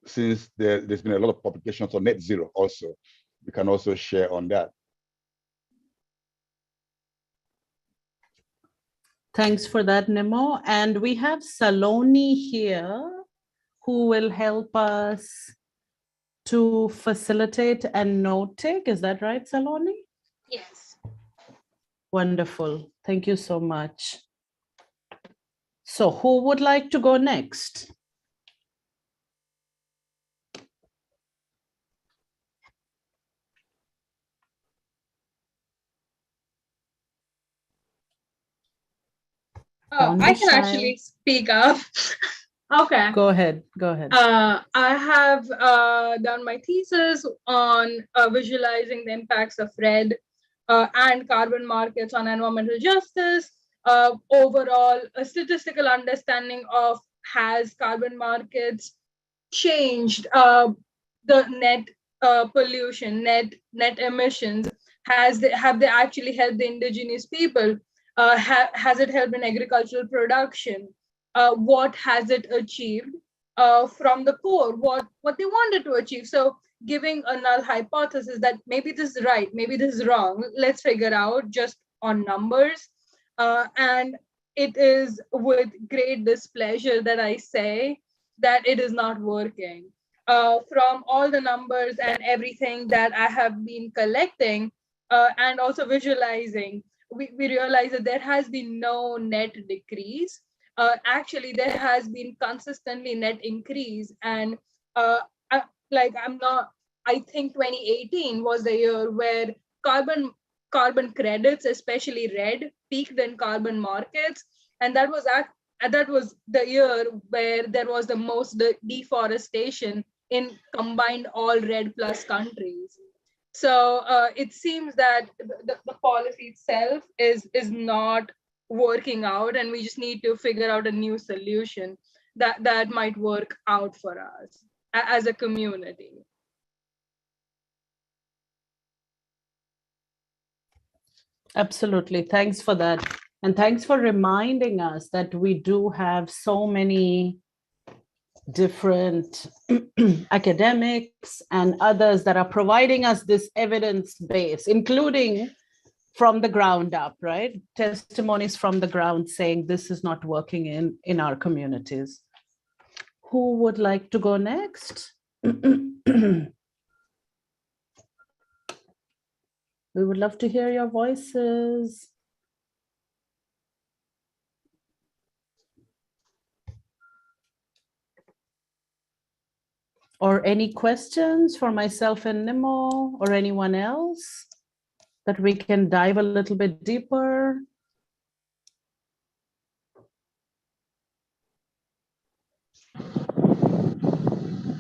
since there's been a lot of publications on net zero also, we can also share on that. Thanks for that, Nimo. And we have Saloni here who will help us to facilitate and note take. Is that right, Saloni? Yes. Wonderful. Thank you so much. So who would like to go next? Oh, I can actually speak up. Okay. Go ahead. Go ahead. I have done my thesis on visualizing the impacts of REDD and carbon markets on environmental justice. Overall, a statistical understanding of has carbon markets changed the net pollution, net emissions? Have they actually helped the indigenous people? Has it helped in agricultural production? What has it achieved from the core? What they wanted to achieve? So giving a null hypothesis that maybe this is right, maybe this is wrong. Let's figure out just on numbers. And it is with great displeasure that I say that it is not working. From all the numbers and everything that I have been collecting and also visualizing, we realize that there has been no net decrease. Actually, there has been consistently net increase. And I think 2018 was the year where carbon credits, especially REDD, peaked in carbon markets. And that was the year where there was the most deforestation in combined all REDD plus countries. So it seems that the policy itself is not working out, and we just need to figure out a new solution that might work out for us as a community. Absolutely. Thanks for that. And thanks for reminding us that we do have so many different academics and others that are providing us this evidence base, including from the ground up, right? Testimonies from the ground saying this is not working in our communities. Who would like to go next? We would love to hear your voices. Or any questions for myself and Nimo or anyone else that we can dive a little bit deeper?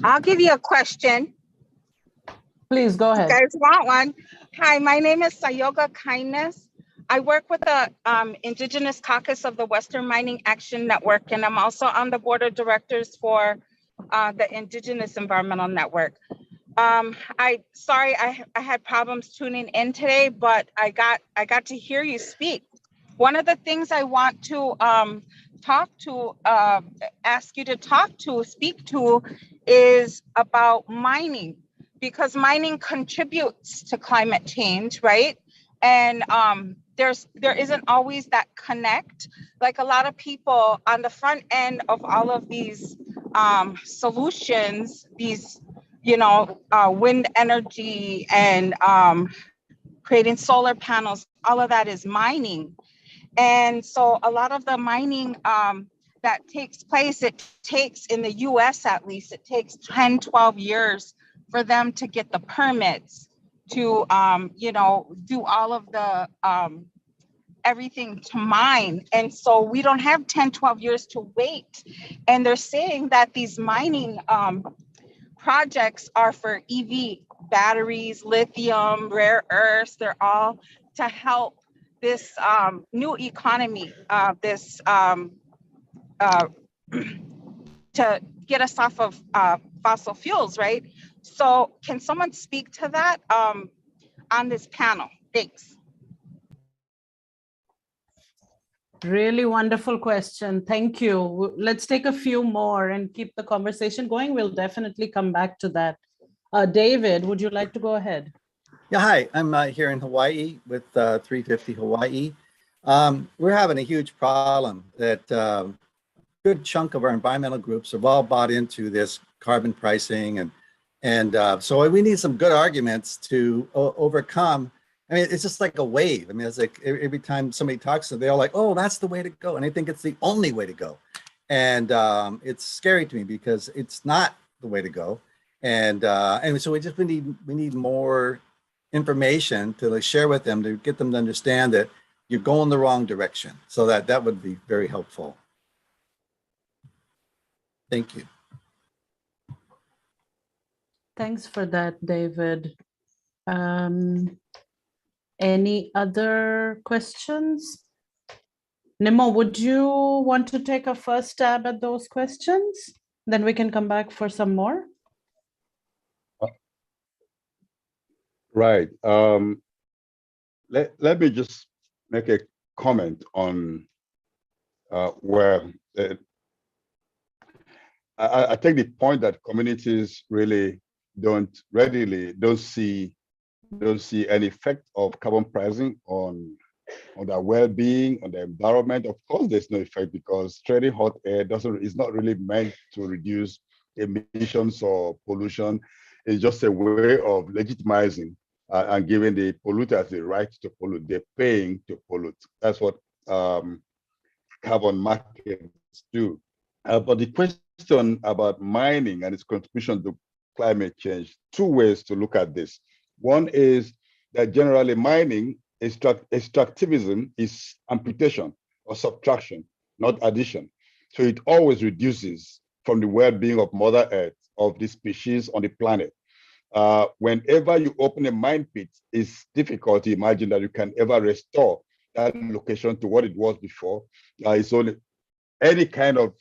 I'll give you a question. Please go ahead. You guys want one? Hi, my name is Sayoga Kindness. I work with the Indigenous Caucus of the Western Mining Action Network, and I'm also on the board of directors for the Indigenous Environmental Network. Sorry, I had problems tuning in today, but I got to hear you speak. One of the things I want to ask you to speak to is about mining, because mining contributes to climate change, right? And there isn't always that connect. Like a lot of people on the front end of all of these solutions, these, wind energy and creating solar panels, all of that is mining. And so a lot of the mining that takes place, it takes in the US at least, it takes 10, 12 years for them to get the permits to, do all of the everything to mine. And so we don't have 10, 12 years to wait. And they're saying that these mining projects are for EV batteries, lithium, rare earths, they're all to help this new economy, to get us off of fossil fuels, right? So can someone speak to that on this panel? Thanks. Really wonderful question. Thank you. Let's take a few more and keep the conversation going. We'll definitely come back to that. David, would you like to go ahead? Yeah, hi. I'm here in Hawaii with 350 Hawaii. We're having a huge problem that a good chunk of our environmental groups have all bought into this carbon pricing. And so we need some good arguments to overcome. I mean, it's just like a wave. I mean, it's like every time somebody talks to them, they're all like, oh, that's the way to go. And I think it's the only way to go. And it's scary to me because it's not the way to go. And so we need more information to share with them to get them to understand that you're going the wrong direction. So that would be very helpful. Thank you. Thanks for that, David. Any other questions? Nimo, would you want to take a first stab at those questions? Then we can come back for some more. Right. Let me just make a comment on where I take the point that communities really don't see any effect of carbon pricing on their well-being, on the environment. Of course, there's no effect because trading hot air is not really meant to reduce emissions or pollution. It's just a way of legitimizing and giving the polluters the right to pollute. They're paying to pollute. That's what carbon markets do. But the question about mining and its contribution to climate change, two ways to look at this. One is that generally mining extractivism is amputation or subtraction, not addition. So it always reduces from the well-being of Mother Earth, of the species on the planet. Whenever you open a mine pit, it's difficult to imagine that you can ever restore that location to what it was before. It's only any kind of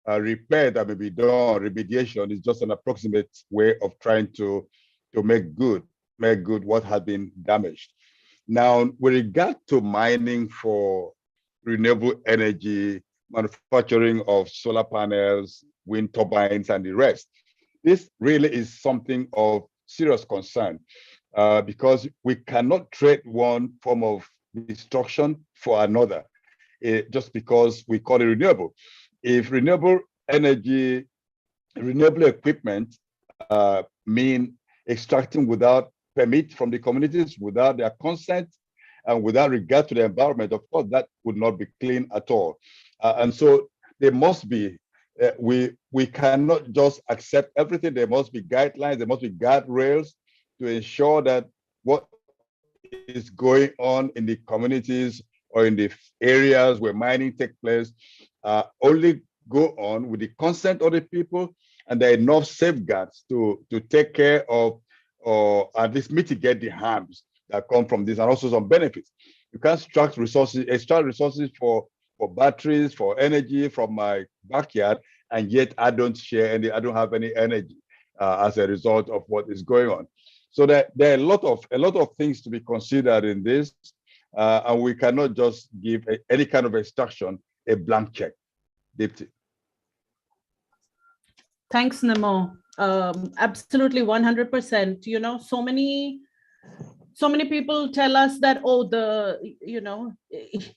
repair that may be done, remediation is just an approximate way of trying to make good what has been damaged. Now, with regard to mining for renewable energy, manufacturing of solar panels, wind turbines, and the rest, this really is something of serious concern. because we cannot trade one form of destruction for another, just because we call it renewable. If renewable energy, renewable equipment mean extracting without permit from the communities, without their consent, and without regard to the environment, of course, that would not be clean at all. And so there must be, we cannot just accept everything. There must be guidelines, there must be guardrails to ensure that what is going on in the communities or in the areas where mining takes place only go on with the consent of the people, and there are enough safeguards to take care of or at least mitigate the harms that come from this, and also some benefits. You can't extract resources for batteries, for energy from my backyard, and yet I don't share any, I don't have any energy as a result of what is going on. So there are a lot of things to be considered in this, and we cannot just give any kind of extraction a blank check. Dipti. Thanks, Nemo. Absolutely 100%. You know, so many people tell us that, oh,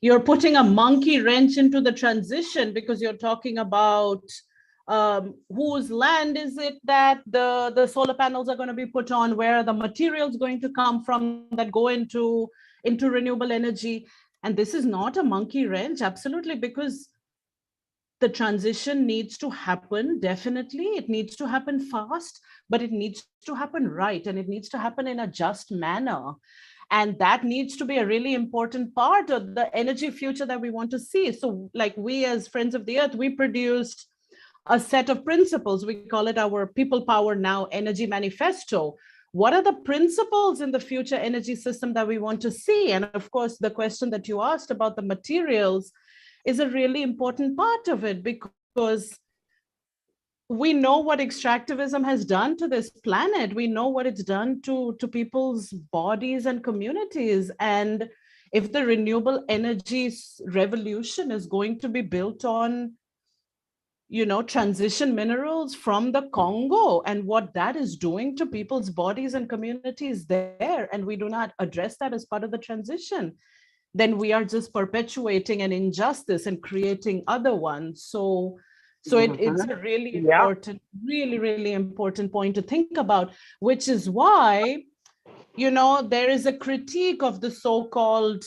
you're putting a monkey wrench into the transition because you're talking about whose land is it that the solar panels are going to be put on, where are the materials going to come from that go into renewable energy. And this is not a monkey wrench, absolutely, because the transition needs to happen. Definitely, it needs to happen fast, but it needs to happen right, and it needs to happen in a just manner. And that needs to be a really important part of the energy future that we want to see. So like we as Friends of the Earth, we produced a set of principles. We call it our People Power Now Energy Manifesto. What are the principles in the future energy system that we want to see? And of course, the question that you asked about the materials is a really important part of it, because we know what extractivism has done to this planet. We know what it's done to people's bodies and communities. And if the renewable energy revolution is going to be built on, you know, transition minerals from the Congo and what that is doing to people's bodies and communities there, and we do not address that as part of the transition, then we are just perpetuating an injustice and creating other ones. So it's a really important, really important point to think about, which is why, you know, there is a critique of the so-called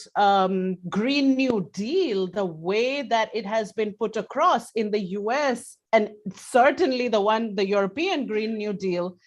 Green New Deal, the way that it has been put across in the US, and certainly the European Green New Deal,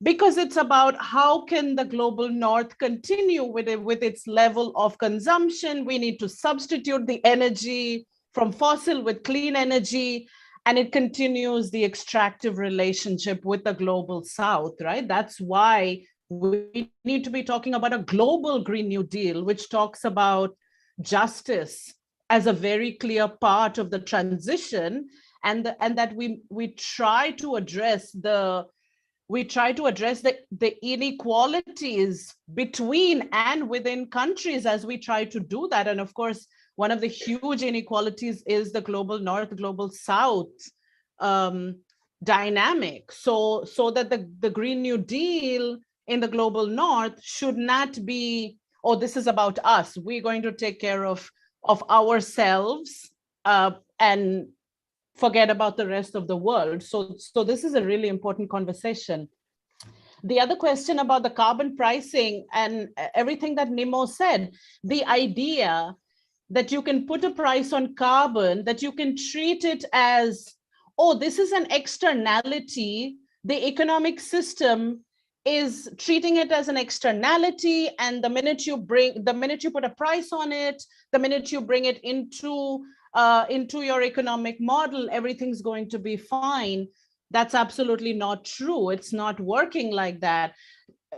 because it's about how can the global north continue with its level of consumption. We need to substitute the energy from fossil with clean energy, and it continues the extractive relationship with the global south, right? That's why we need to be talking about a global Green New Deal, which talks about justice as a very clear part of the transition, and that we try to address the inequalities between and within countries as we try to do that. And of course, one of the huge inequalities is the global north, global south dynamic. So that the Green New Deal in the global north should not be, oh, this is about us, we're going to take care of ourselves and forget about the rest of the world. So this is a really important conversation. The other question about the carbon pricing and everything that Nemo said, the idea that you can put a price on carbon, that you can treat it as, oh, this is an externality. The economic system is treating it as an externality, and the minute you put a price on it, the minute you bring it into your economic model, everything's going to be fine. That's absolutely not true. It's not working like that.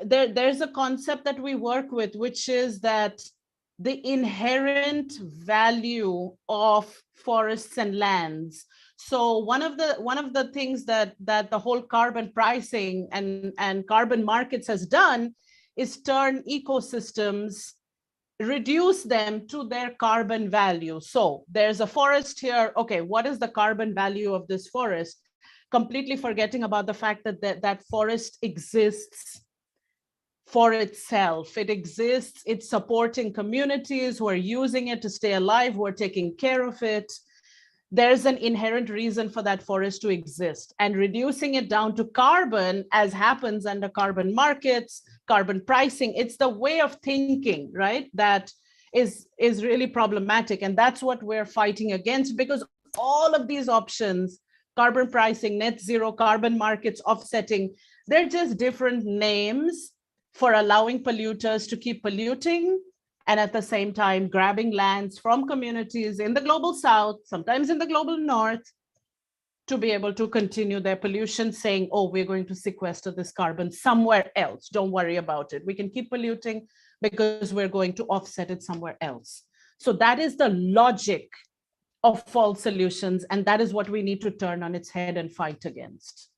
There's a concept that we work with, which is that the inherent value of forests and lands. So one of the things that the whole carbon pricing and carbon markets has done is turn ecosystems, reduce them to their carbon value. So there's a forest here. Okay, what is the carbon value of this forest? Completely forgetting about the fact that that forest exists for itself. It exists, it's supporting communities who are using it to stay alive, who are taking care of it. There's an inherent reason for that forest to exist, and reducing it down to carbon, as happens under carbon markets, carbon pricing, it's the way of thinking, right? That is really problematic. And that's what we're fighting against, because all of these options, carbon pricing, net zero, carbon markets, offsetting, they're just different names for allowing polluters to keep polluting, and at the same time grabbing lands from communities in the global south, sometimes in the global north, to be able to continue their pollution, saying, oh, we're going to sequester this carbon somewhere else. Don't worry about it. We can keep polluting because we're going to offset it somewhere else. So that is the logic of false solutions, and that is what we need to turn on its head and fight against.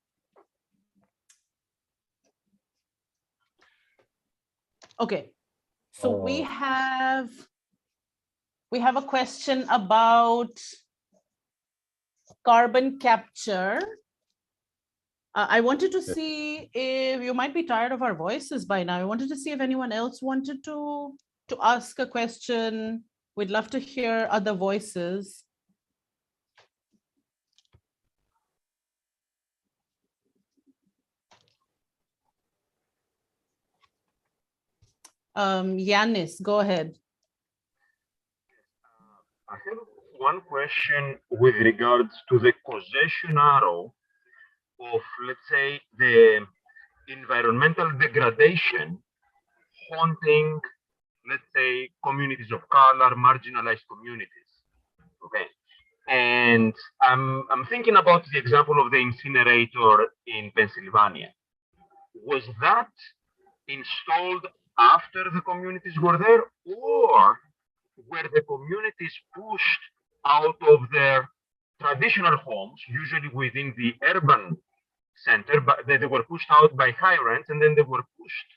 Okay, so we have a question about carbon capture. I wanted to see if you might be tired of our voices by now. I wanted to see if anyone else wanted to ask a question. We'd love to hear other voices. Yanis, go ahead. I have one question with regards to the causation arrow of, let's say, the environmental degradation haunting, let's say, communities of color, marginalized communities. Okay. And I'm thinking about the example of the incinerator in Pennsylvania. Was that installed after the communities were there, or were the communities pushed out of their traditional homes, usually within the urban center, but they were pushed out by high rents, and then they were pushed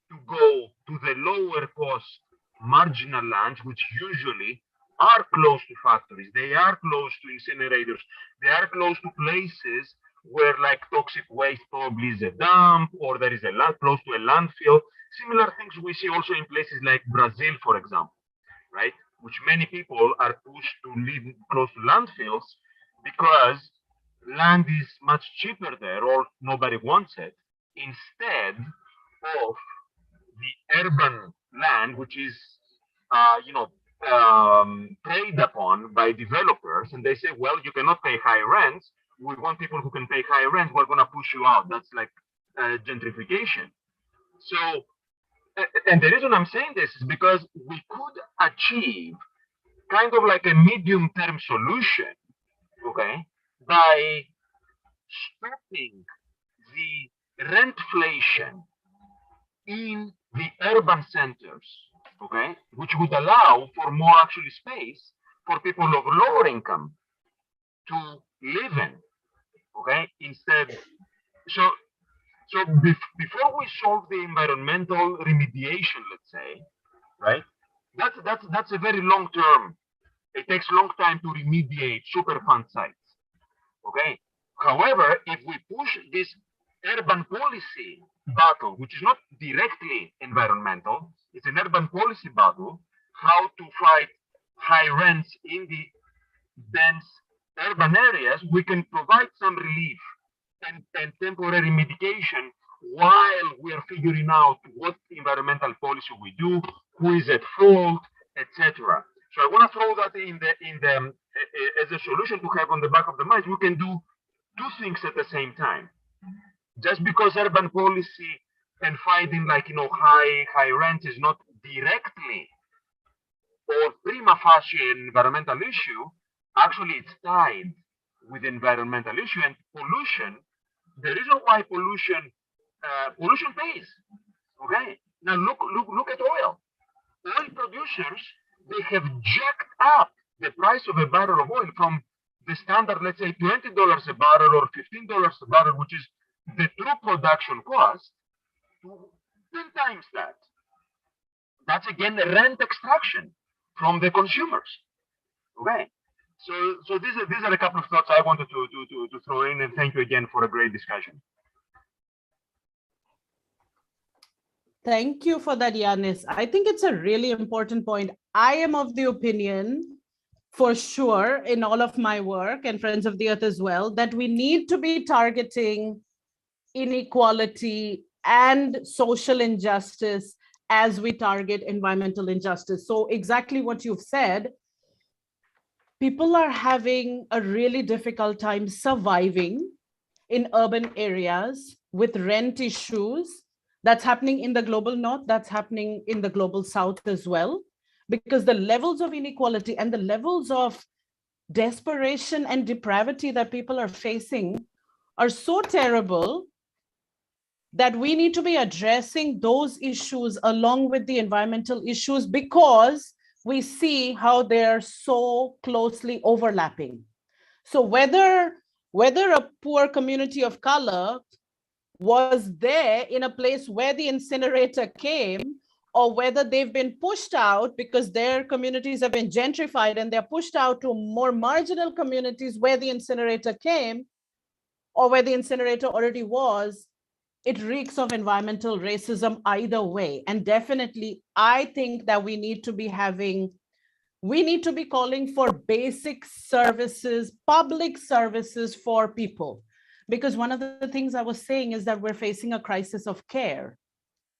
to go to the lower cost marginal lands, which usually are close to factories, they are close to incinerators, they are close to places where like toxic waste probably is a dump, or there is a land close to a landfill. Similar things we see also in places like Brazil, for example, right? Which many people are pushed to live close to landfills because land is much cheaper there, or nobody wants it, instead of the urban land, which is, preyed upon by developers. And they say, well, you cannot pay high rents. We want people who can pay high rent. We're going to push you out. That's like gentrification. So, and the reason I'm saying this is because we could achieve kind of like a medium-term solution, okay, by stopping the rentflation in the urban centers, okay, which would allow for more actually space for people of lower income to live in, okay, instead. So before we solve the environmental remediation, let's say, right, that's a very long term. It takes a long time to remediate Superfund sites, okay? However, if we push this urban policy battle, which is not directly environmental, it's an urban policy battle, how to fight high rents in the dense urban areas, we can provide some relief and temporary mitigation while we are figuring out what environmental policy we do, who is at fault, etc. So I want to throw that in the as a solution to have on the back of the mind. We can do two things at the same time. Just because urban policy and fighting high rent is not directly or prima facie an environmental issue, actually it's tied with environmental issue and pollution. The reason why pollution pays. Okay. Now look at oil. Oil producers, they have jacked up the price of a barrel of oil from the standard, let's say $20 a barrel or $15 a barrel, which is the true production cost, to 10 times that. That's again rent extraction from the consumers. Okay. So these are a couple of thoughts I wanted to throw in, and thank you again for a great discussion. Thank you for that, Yanis. I think it's a really important point. I am of the opinion, for sure, in all of my work and Friends of the Earth as well, that we need to be targeting inequality and social injustice as we target environmental injustice. So exactly what you've said, people are having a really difficult time surviving in urban areas with rent issues. That's happening in the global north, that's happening in the global south as well, because the levels of inequality and the levels of desperation and depravity that people are facing are so terrible that we need to be addressing those issues along with the environmental issues, because we see how they're so closely overlapping. So whether a poor community of color was there in a place where the incinerator came, or whether they've been pushed out because their communities have been gentrified and they're pushed out to more marginal communities where the incinerator came, or where the incinerator already was, it reeks of environmental racism either way. And definitely, I think that we need to be calling for basic services, public services for people. Because one of the things I was saying is that we're facing a crisis of care,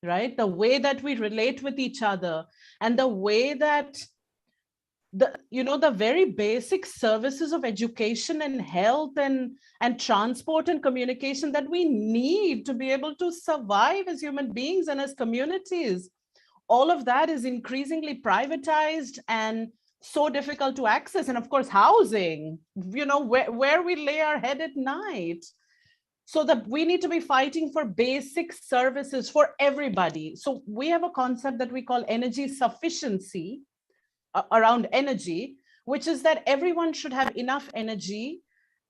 right? The way that we relate with each other and the way that the very basic services of education and health and transport and communication that we need to be able to survive as human beings and as communities, all of that is increasingly privatized and so difficult to access. And of course, housing, where we lay our head at night. So that we need to be fighting for basic services for everybody. So we have a concept that we call energy sufficiency around energy, which is that everyone should have enough energy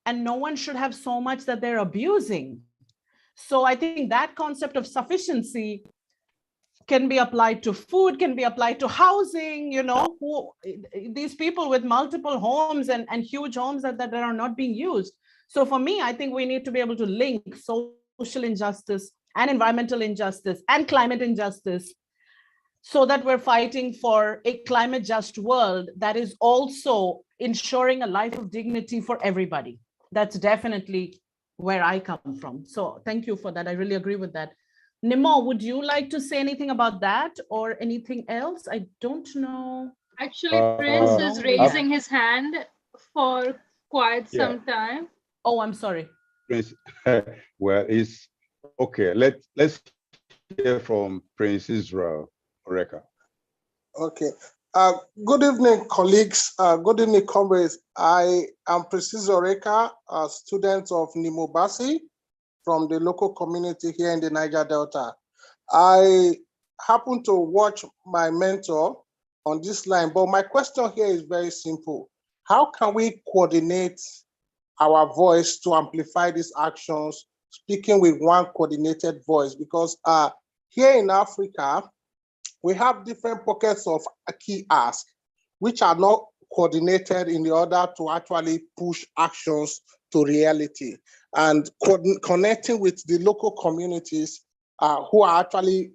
and no one should have so much that they're abusing. So I think that concept of sufficiency can be applied to food, can be applied to housing, these people with multiple homes and huge homes that are not being used. So for me, I think we need to be able to link social injustice and environmental injustice and climate injustice, so that we're fighting for a climate just world that is also ensuring a life of dignity for everybody. That's definitely where I come from. So thank you for that. I really agree with that. Nimo, would you like to say anything about that or anything else? I don't know. Actually, Prince is raising his hand for quite some time. Oh, I'm sorry. Prince, well, it's okay. Let's hear from Prince Israel Oreka. Okay. Good evening, colleagues. Good evening, comrades. I am Prince Oreka, a student of Nimobasi from the local community here in the Niger Delta. I happen to watch my mentor on this line, but my question here is very simple. How can we coordinate our voice to amplify these actions, speaking with one coordinated voice? Because here in Africa, we have different pockets of key ask, which are not coordinated in order to actually push actions to reality, and connecting with the local communities who are actually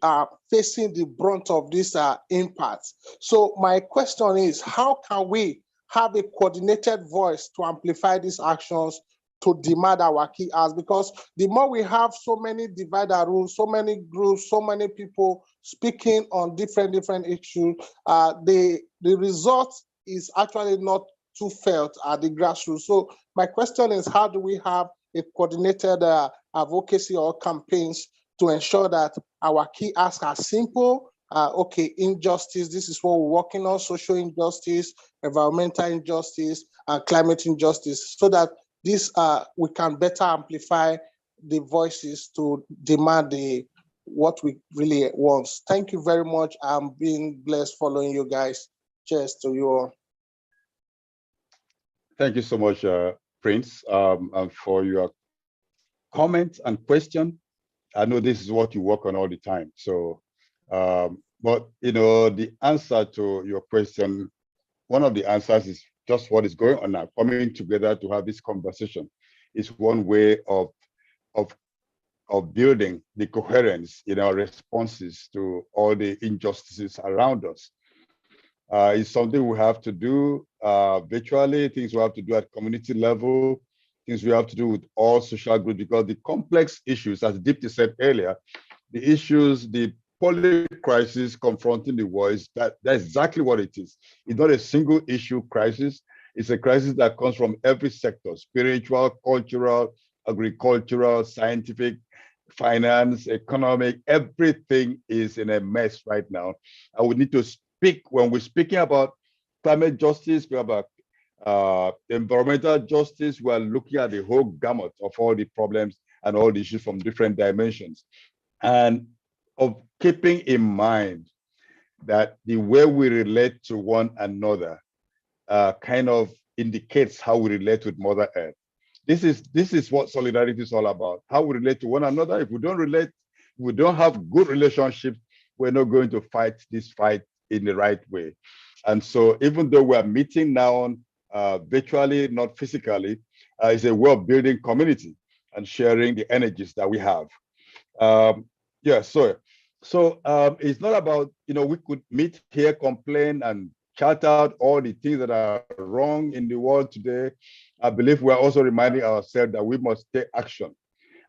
facing the brunt of this impact. So my question is, how can we have a coordinated voice to amplify these actions to demand our key asks? Because the more we have so many divider rules, so many groups, so many people speaking on different issues, the result is actually not too felt at the grassroots. So my question is, how do we have a coordinated advocacy or campaigns to ensure that our key asks are simple? Okay, injustice, this is what we're working on: social injustice, environmental injustice, and climate injustice, so that this we can better amplify the voices to demand what we really want. Thank you very much. I'm being blessed following you guys. Cheers to you all. Thank you so much, Prince, and for your comments and question. I know this is what you work on all the time. So, but the answer to your question, one of the answers is just what is going on now. Coming together to have this conversation is one way of of building the coherence in our responses to all the injustices around us. It's something we have to do virtually, things we have to do at community level, things we have to do with all social groups, because the complex issues, as Dipti said earlier, the issues, the public crisis confronting the world, that's exactly what it is. It's not a single issue crisis. It's a crisis that comes from every sector: spiritual, cultural, agricultural, scientific, finance, economic. Everything is in a mess right now. And we need to speak, when we're speaking about climate justice, we're about environmental justice, we're looking at the whole gamut of all the problems and all the issues from different dimensions. And of keeping in mind that the way we relate to one another kind of indicates how we relate with Mother Earth. This is what solidarity is all about, how we relate to one another. If we don't relate, we don't have good relationships, we're not going to fight this fight in the right way. And so even though we're meeting now virtually, not physically, it's a way of building community and sharing the energies that we have. Yeah, so it's not about, we could meet here, complain, and shout out all the things that are wrong in the world today. I believe we're also reminding ourselves that we must take action.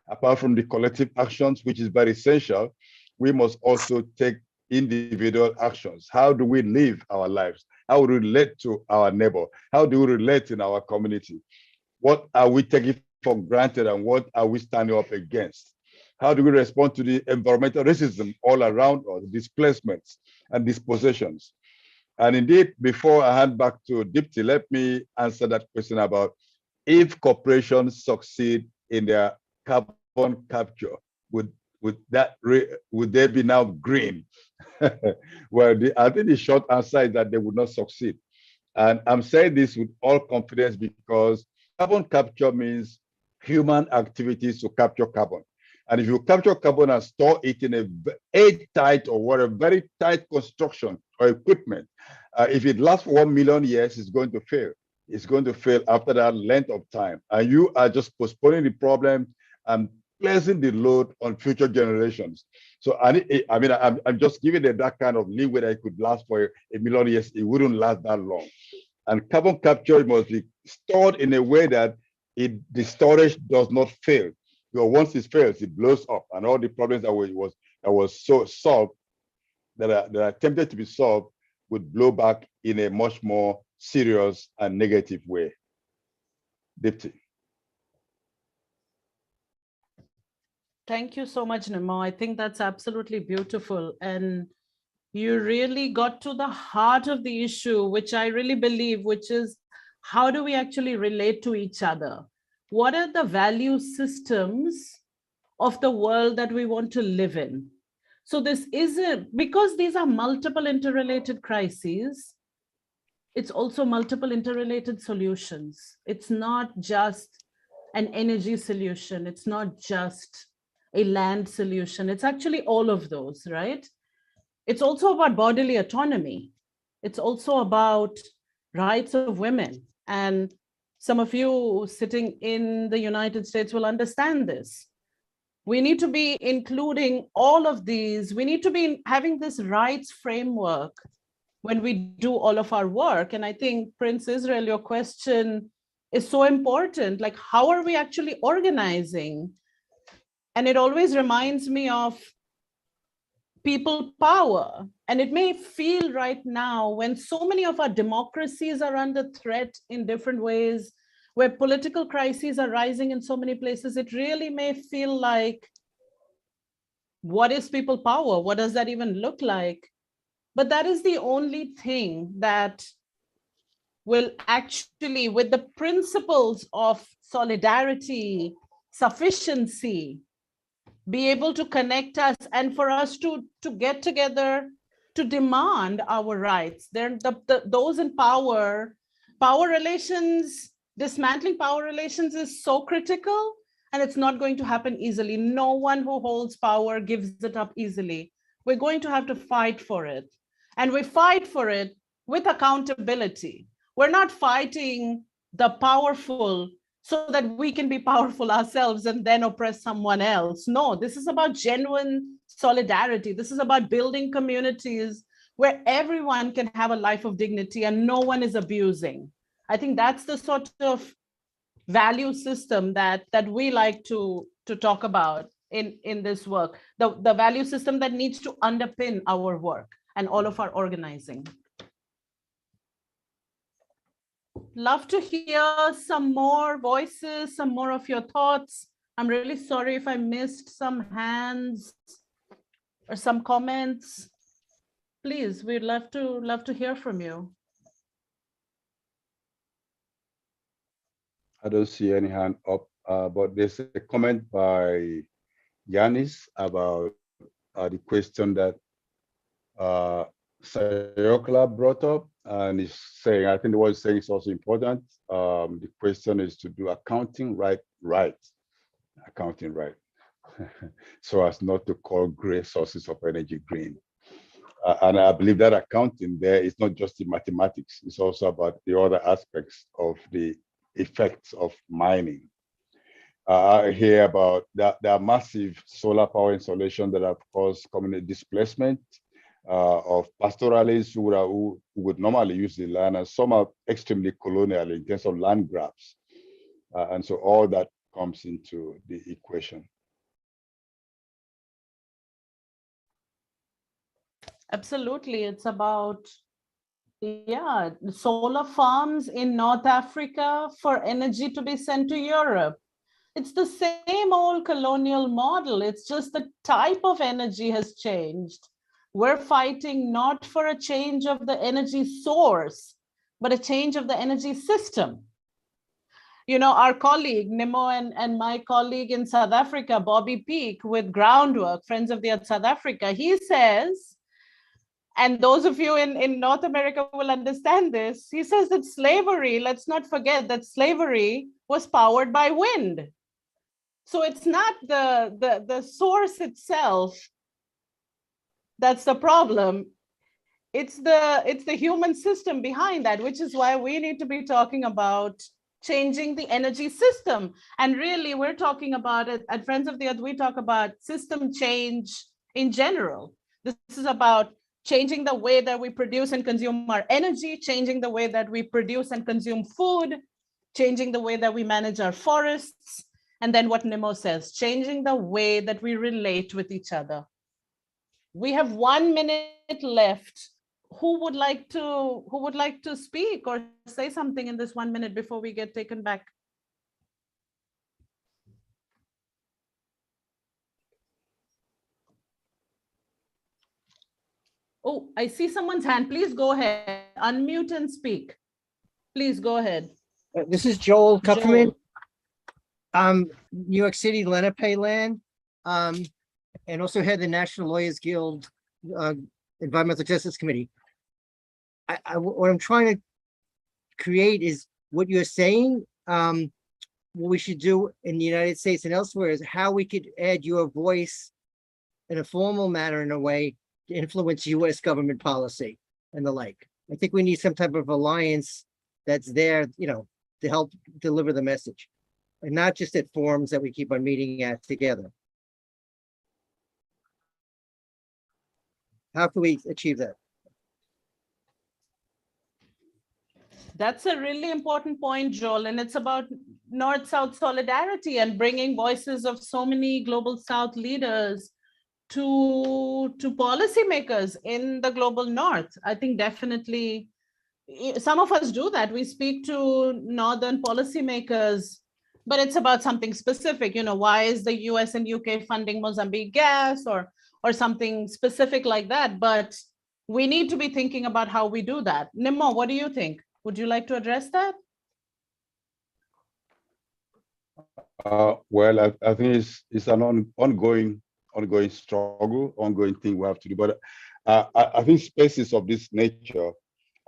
Apart from the collective actions, which is very essential, we must also take individual actions. How do we live our lives? How do we relate to our neighbor? How do we relate in our community? What are we taking for granted and what are we standing up against? How do we respond to the environmental racism all around us, displacements and dispossessions? And indeed, before I hand back to Dipti, let me answer that question about if corporations succeed in their carbon capture, would they be now green? Well, I think the short answer is that they would not succeed. And I'm saying this with all confidence because carbon capture means human activities to capture carbon. And if you capture carbon and store it in a airtight or a very tight construction or equipment, if it lasts for 1 million years, it's going to fail. It's going to fail after that length of time. And you are just postponing the problem and placing the load on future generations. So I'm just giving it that kind of leeway that it could last for 1 million years. It wouldn't last that long. And carbon capture must be stored in a way that the storage does not fail. Because once it fails, it blows up, and all the problems that was so solved, that are attempted to be solved, would blow back in a much more serious and negative way. Dipti. Thank you so much, Nemo. I think that's absolutely beautiful. And you really got to the heart of the issue, which I really believe, which is how do we actually relate to each other? What are the value systems of the world that we want to live in? So this isn't, because these are multiple interrelated crises, it's also multiple interrelated solutions. It's not just an energy solution. It's not just a land solution. It's actually all of those, right? It's also about bodily autonomy. It's also about rights of women. And some of you sitting in the United States will understand this. We need to be including all of these. We need to be having this rights framework when we do all of our work. And I think, Prince Israel, your question is so important. Like, how are we actually organizing? And it always reminds me of people power. And it may feel right now when so many of our democracies are under threat in different ways, where political crises are rising in so many places, it really may feel like, what is people power? What does that even look like? But that is the only thing that will actually, with the principles of solidarity, sufficiency, be able to connect us and for us to get together to demand our rights. Those in power relations, dismantling power relations is so critical, and it's not going to happen easily. No one who holds power gives it up easily. We're going to have to fight for it. And we fight for it with accountability. We're not fighting the powerful so that we can be powerful ourselves and then oppress someone else. No, this is about genuine solidarity. This is about building communities where everyone can have a life of dignity and no one is abusing. I think that's the sort of value system that we like to talk about in this work, the value system that needs to underpin our work and all of our organizing. Love to hear some more voices, some more of your thoughts. I'm really sorry if I missed some hands or some comments. Please, we'd love to hear from you. I don't see any hand up, but there's a comment by Yanis about the question that Sayokla brought up, and he's saying, I think the word saying is also important. The question is to do accounting right, accounting right, so as not to call gray sources of energy green. And I believe that accounting there is not just the mathematics, it's also about the other aspects of the effects of mining. I hear about that there are massive solar power installations that have caused community displacement of pastoralists who would normally use the land, and some are extremely colonial in terms of land grabs. And so all that comes into the equation. Absolutely. It's about, yeah, solar farms in North Africa for energy to be sent to Europe. It's the same old colonial model. It's just the type of energy has changed. We're fighting not for a change of the energy source, but a change of the energy system. You know, our colleague, Nemo, and my colleague in South Africa, Bobby Peak, with Groundwork, Friends of the Earth South Africa, he says, and those of you in North America will understand this, he says that slavery, let's not forget that slavery was powered by wind. So it's not the source itself that's the problem. It's the human system behind that, which is why we need to be talking about changing the energy system. And really, we're talking about it at Friends of the Earth, we talk about system change in general. This is about changing the way that we produce and consume our energy, changing the way that we produce and consume food, changing the way that we manage our forests, and then what Nemo says, changing the way that we relate with each other. We have 1 minute left. Who would like to speak or say something in this 1 minute before we get taken back? Oh, I see someone's hand. Please go ahead. Unmute and speak. Please go ahead. This is Joel Kupferman. New York City Lenape land, and also head the National Lawyers Guild Environmental Justice Committee. What I'm trying to create is what you're saying. What we should do in the United States and elsewhere is how we could add your voice in a formal manner, in a way, to influence U.S. government policy and the like. I think we need some type of alliance that's there, you know, to help deliver the message, and not just at forums that we keep on meeting at together. How can we achieve that? That's a really important point, Joel, and it's about North-South solidarity and bringing voices of so many Global South leaders to policymakers in the Global North. I think definitely some of us do that. We speak to Northern policymakers, but it's about something specific. You know, why is the US and UK funding Mozambique gas or something specific like that? But we need to be thinking about how we do that. Nemo, what do you think? Would you like to address that? Well, I think it's an ongoing struggle, ongoing thing we have to do. But I think spaces of this nature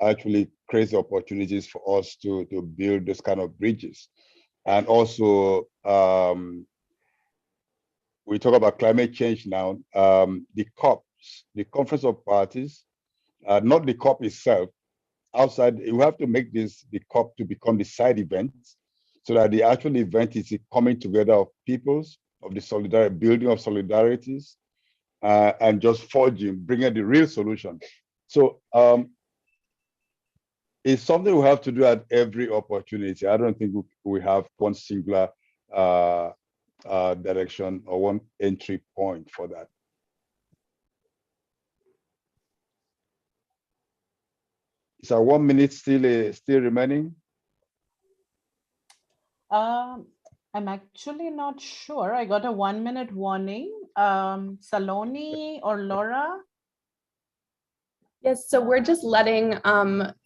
actually creates opportunities for us to build this kind of bridges. And also, we talk about climate change now. The COPs, the Conference of Parties, not the COP itself. Outside, you have to make the COP to become the side event so that the actual event is a coming together of peoples, of the solidarity, building of solidarities, and just forging, bringing the real solution. So it's something we have to do at every opportunity. I don't think we have one singular direction or one entry point for that. Is our 1 minute still remaining? I'm actually not sure. I got a 1 minute warning. Saloni or Laura? Yes, so we're just letting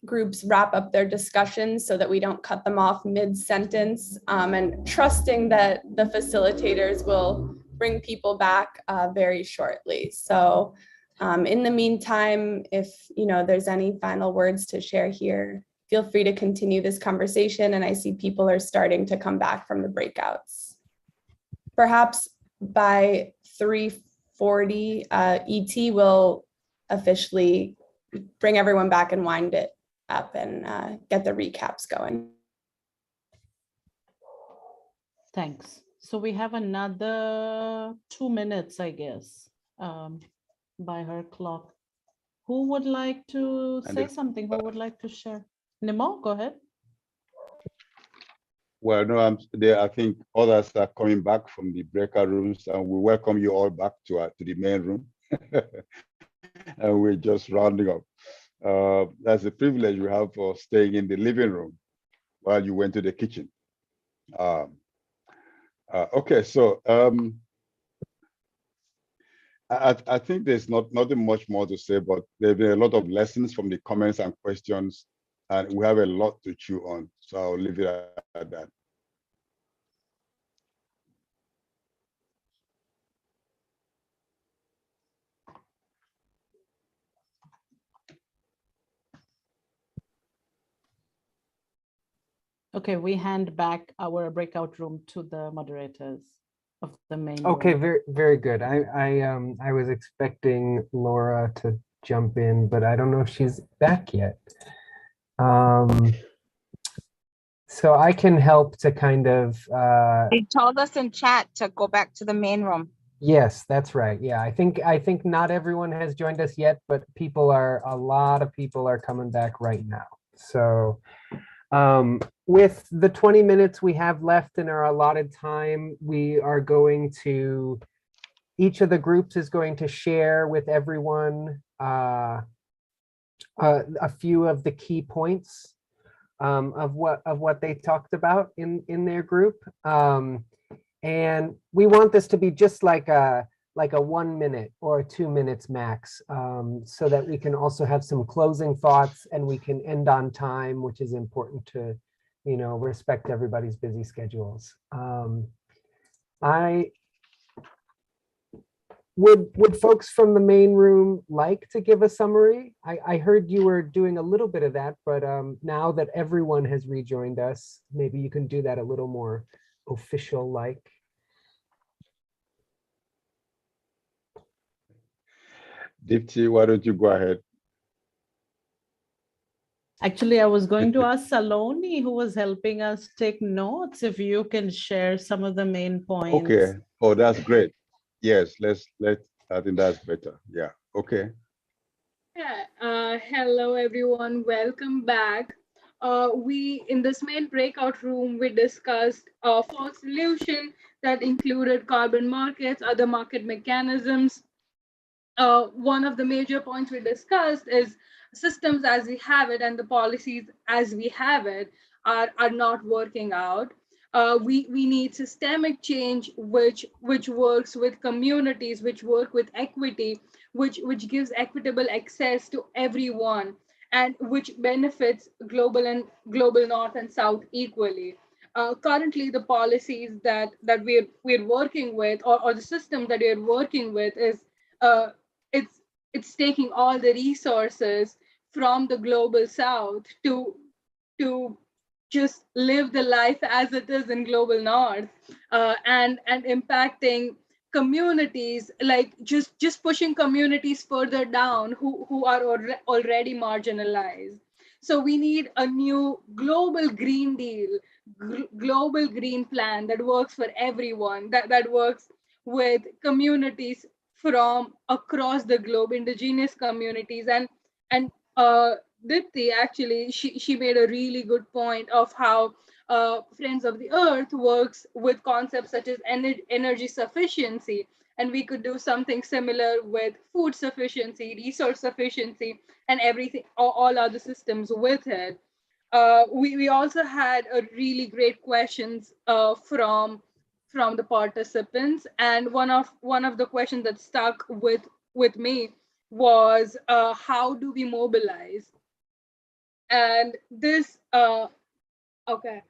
groups wrap up their discussions so that we don't cut them off mid-sentence, and trusting that the facilitators will bring people back very shortly. So in the meantime, if there's any final words to share here, feel free to continue this conversation. And I see people are starting to come back from the breakouts. Perhaps by 3:40 ET, we'll officially bring everyone back and wind it up and get the recaps going. Thanks. So we have another 2 minutes, I guess, by her clock. Who would like to say something? Who would like to share? Nemo, go ahead. Well, no, I think others are coming back from the breakout rooms, and we welcome you all back to the main room. And we're just rounding up. That's a privilege we have for staying in the living room while you went to the kitchen. Okay, so I think there's nothing much more to say, but there have been a lot of lessons from the comments and questions, and we have a lot to chew on. So I'll leave it at that. Okay, we hand back our breakout room to the moderators of the main Okay, room. very good. I was expecting Laura to jump in, but I don't know if she's back yet. So I can help to kind of They told us in chat to go back to the main room. yes, that's right. Yeah, I think not everyone has joined us yet, but a lot of people are coming back right now. So with the 20 minutes we have left in our allotted time, we are going to, each of the groups is going to share with everyone a few of the key points of what they talked about in their group. And we want this to be just like a 1 minute or 2 minutes max, so that we can also have some closing thoughts and we can end on time, which is important to, respect everybody's busy schedules. Would folks from the main room like to give a summary? I heard you were doing a little bit of that, but now that everyone has rejoined us, maybe you can do that a little more official-like. Dipti, why don't you go ahead? Actually, I was going to ask Saloni, who was helping us take notes, if you can share some of the main points. Okay. Oh, that's great. Yes, I think that's better. Yeah. Okay. Yeah. Hello, everyone. Welcome back. We, in this main breakout room, we discussed a fall solution that included carbon markets, other market mechanisms. One of the major points we discussed is systems as we have it and the policies as we have it are not working out. We need systemic change which works with communities, which work with equity, which gives equitable access to everyone, and which benefits global north and south equally. Currently, the policies that we're working with, or the system that we're working with, is it's taking all the resources from the global south to just live the life as it is in global north, and impacting communities, like just pushing communities further down who are already marginalized. So we need a new global Green Deal, global green plan that works for everyone, that works with communities from across the globe, indigenous communities. And Dipti, actually, she made a really good point of how Friends of the Earth works with concepts such as energy sufficiency. And we could do something similar with food sufficiency, resource sufficiency, and everything, all other systems with it. We also had a really great questions from the participants, and one of the questions that stuck with me was how do we mobilize? And this okay,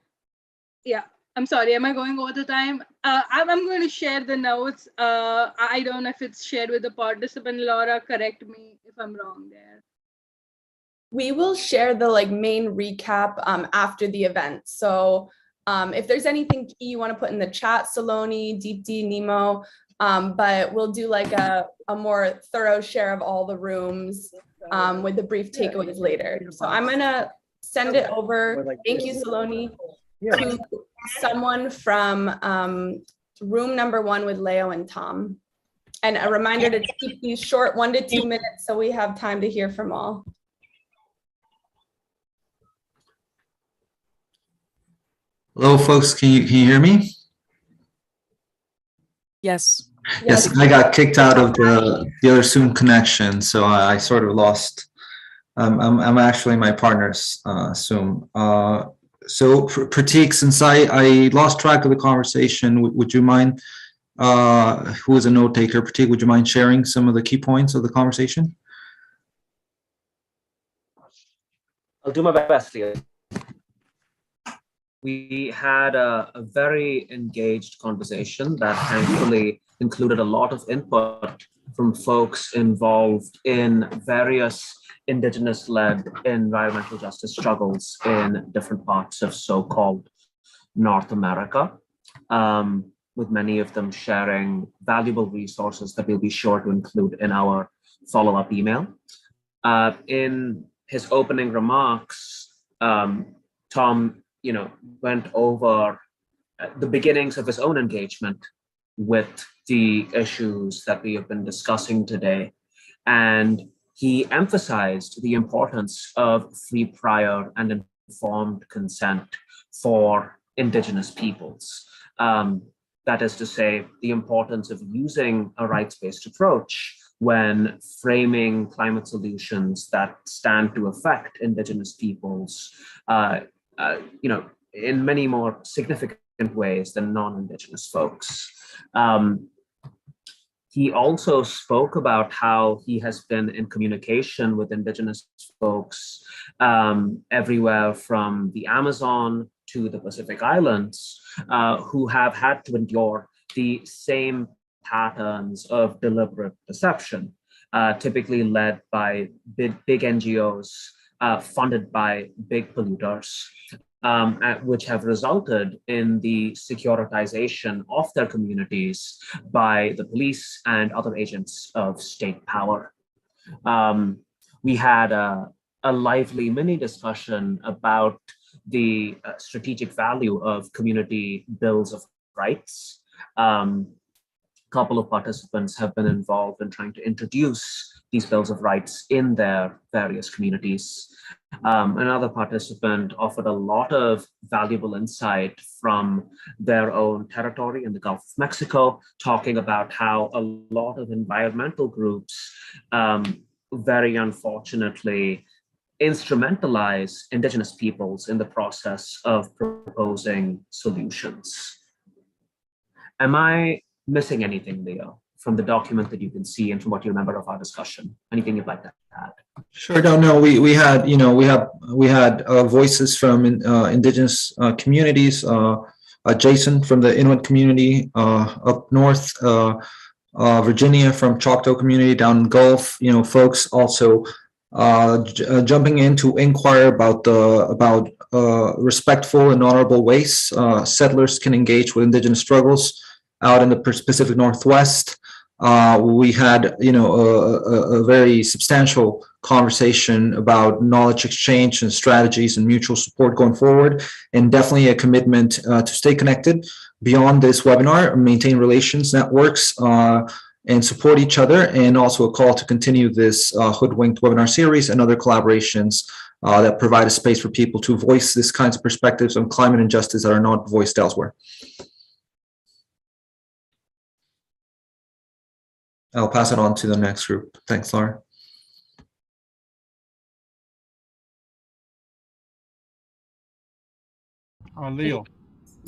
yeah, I'm sorry, am I going over the time? I'm going to share the notes. I don't know if it's shared with the participant. Laura, correct me if I'm wrong there. We will share the main recap after the event. So if there's anything key you want to put in the chat, Saloni, Deepti, Nemo, but we'll do a more thorough share of all the rooms with the brief takeaways later. So I'm gonna send it over. Thank you, Saloni, to someone from room number 1 with Leo and Tom. And a reminder to keep these short, 1 to 2 minutes so we have time to hear from all. Hello, folks. Can you hear me? Yes. Yes, I got kicked out of the other Zoom connection, so I sort of lost. I'm actually my partner's Zoom. So Pratik, since I lost track of the conversation, would you mind, who is a note taker, Pratik, would you mind sharing some of the key points of the conversation? I'll do my best here. We had a very engaged conversation that thankfully included a lot of input from folks involved in various Indigenous-led environmental justice struggles in different parts of so-called North America, with many of them sharing valuable resources that we'll be sure to include in our follow-up email. In his opening remarks, Tom went over the beginnings of his own engagement with the issues that we have been discussing today. And he emphasized the importance of free, prior, and informed consent for Indigenous peoples. That is to say, the importance of using a rights-based approach when framing climate solutions that stand to affect Indigenous peoples in many more significant ways than non-Indigenous folks. He also spoke about how he has been in communication with Indigenous folks everywhere from the Amazon to the Pacific Islands, who have had to endure the same patterns of deliberate deception, typically led by big NGOs, funded by big polluters, which have resulted in the securitization of their communities by the police and other agents of state power. We had a lively mini discussion about the strategic value of community bills of rights. A couple of participants have been involved in trying to introduce these bills of rights in their various communities. Another participant offered a lot of valuable insight from their own territory in the Gulf of Mexico, talking about how a lot of environmental groups very unfortunately instrumentalize Indigenous peoples in the process of proposing solutions. Am I missing anything, Leo, from the document that you can see and from what you remember of our discussion? Anything you'd like to add? Sure. No. We had voices from Indigenous communities. Jason from the Inuit community up north, Virginia from Choctaw community down in Gulf. Folks also jumping in to inquire about respectful and honorable ways settlers can engage with Indigenous struggles out in the Pacific Northwest. We had, a very substantial conversation about knowledge exchange and strategies and mutual support going forward, and definitely a commitment to stay connected beyond this webinar, maintain relations, networks, and support each other, and also a call to continue this Hoodwinked webinar series and other collaborations that provide a space for people to voice these kinds of perspectives on climate injustice that are not voiced elsewhere. I'll pass it on to the next group. Thanks, Laura. Leo,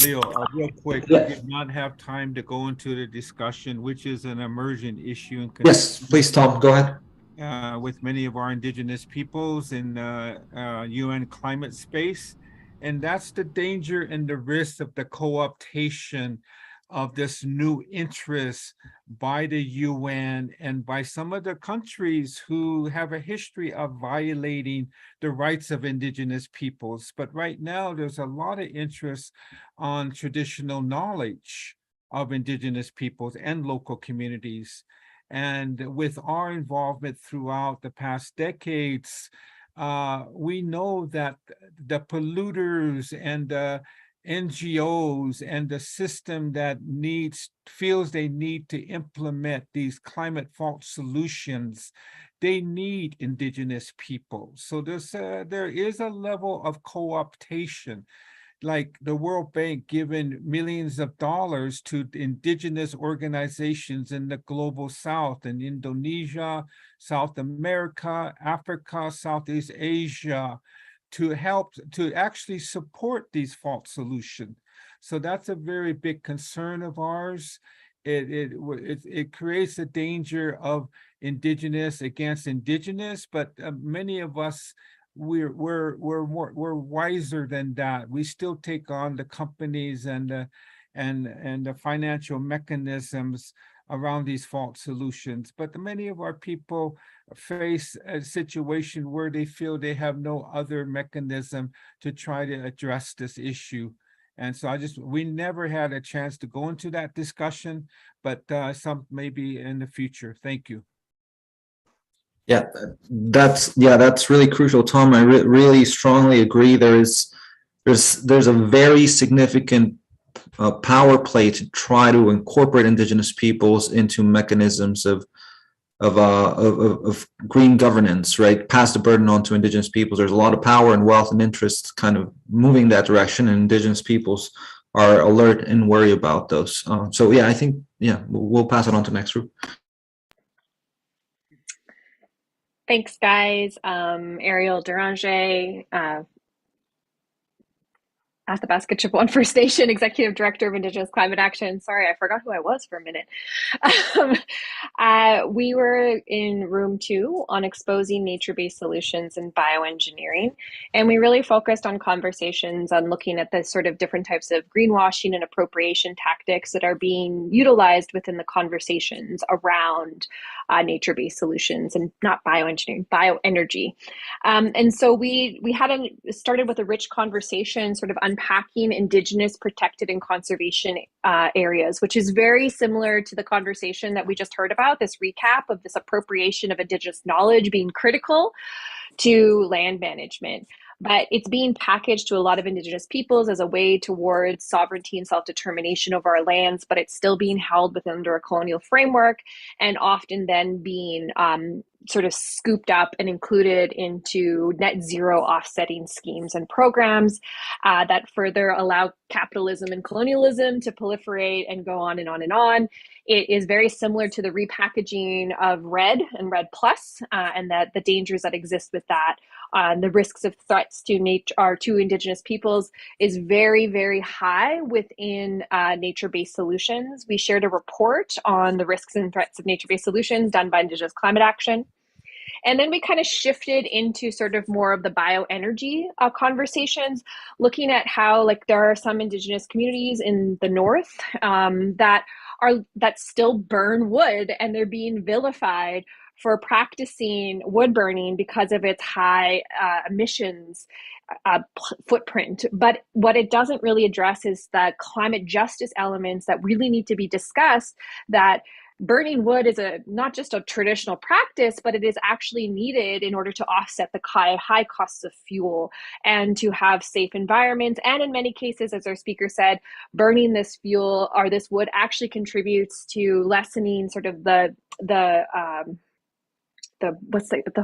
real quick, Yeah. we did not have time to go into the discussion, which is an emergent issue. In Yes, please, Tom, go ahead. With many of our indigenous peoples in UN climate space. And that's the danger and the risk of the co-optation of this new interest by the UN and by some of the countries who have a history of violating the rights of indigenous peoples. But right now, there's a lot of interest on traditional knowledge of indigenous peoples and local communities. And with our involvement throughout the past decades, we know that the polluters and the NGOs and the system that feels they need to implement these climate fault solutions, they need indigenous people. So there is a level of co-optation, like the World Bank giving millions of dollars to indigenous organizations in the global South, in Indonesia, South America, Africa, Southeast Asia, to help to actually support these fault solutions. So that's a very big concern of ours. It creates a danger of indigenous against indigenous, but many of us, we're wiser than that. We still take on the companies and the financial mechanisms around these fault solutions. But many of our people face a situation where they feel they have no other mechanism to try to address this issue. And so we never had a chance to go into that discussion, but some maybe in the future. Thank you. Yeah, that's really crucial, Tom. I really strongly agree. There's a very significant power play to try to incorporate indigenous peoples into mechanisms of green governance, right? Pass the burden on to indigenous peoples. There's a lot of power and wealth and interest kind of moving that direction, and indigenous peoples are alert and worry about those. So yeah, I think, we'll pass it on to the next group. Thanks, guys. Ariel Deranger, Athabasca Chippewa First Nation, Executive Director of Indigenous Climate Action. Sorry, I forgot who I was for a minute. We were in room 2 on exposing nature-based solutions and bioengineering, and we really focused on conversations on looking at the sort of different types of greenwashing and appropriation tactics that are being utilized within the conversations around nature-based solutions and not bioengineering, bioenergy. And so we started with a rich conversation, sort of unpacking indigenous protected and conservation areas, which is very similar to the conversation that we just heard about, this recap of this appropriation of indigenous knowledge being critical to land management. But it's being packaged to a lot of indigenous peoples as a way towards sovereignty and self-determination over our lands, but it's still being held within under a colonial framework, and often then being sort of scooped up and included into net zero offsetting schemes and programs that further allow capitalism and colonialism to proliferate and go on and on and on. It is very similar to the repackaging of REDD and REDD+, and that the dangers that exist with that. The risks of threats to nature, to indigenous peoples, is very, very high within nature-based solutions. We shared a report on the risks and threats of nature-based solutions done by Indigenous Climate Action. And then we kind of shifted into sort of more of the bioenergy conversations, looking at how there are some indigenous communities in the north that still burn wood, and they're being vilified for practicing wood burning because of its high emissions footprint. But what it doesn't really address is the climate justice elements that really need to be discussed, that burning wood is not just a traditional practice, but it is actually needed in order to offset the high costs of fuel and to have safe environments. And in many cases, as our speaker said, burning this fuel or this wood actually contributes to lessening sort of the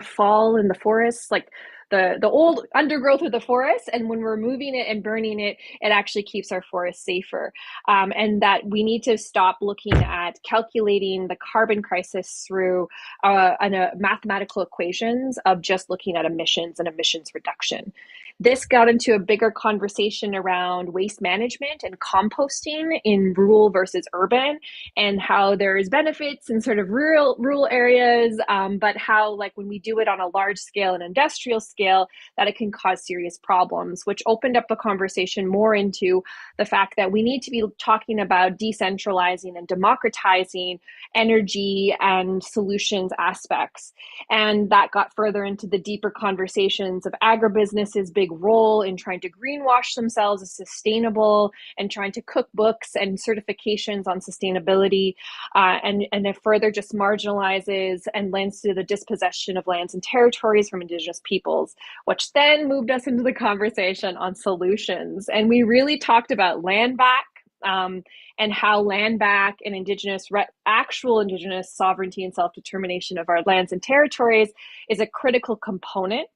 fall in the forest, like the old undergrowth of the forest. And when we're removing it and burning it, it actually keeps our forest safer. And that we need to stop looking at calculating the carbon crisis through mathematical equations of just looking at emissions and emissions reduction. This got into a bigger conversation around waste management and composting in rural versus urban, and how there's benefits in sort of rural areas, but how, like, when we do it on a large scale and industrial scale, that it can cause serious problems, which opened up the conversation more into the fact that we need to be talking about decentralizing and democratizing energy and solutions aspects. And that got further into the deeper conversations of agribusinesses' big role in trying to greenwash themselves as sustainable and trying to cook books and certifications on sustainability, and it further just marginalizes and lends to the dispossession of lands and territories from Indigenous peoples, which then moved us into the conversation on solutions. And we really talked about land back, and how land back and actual Indigenous sovereignty and self-determination of our lands and territories is a critical component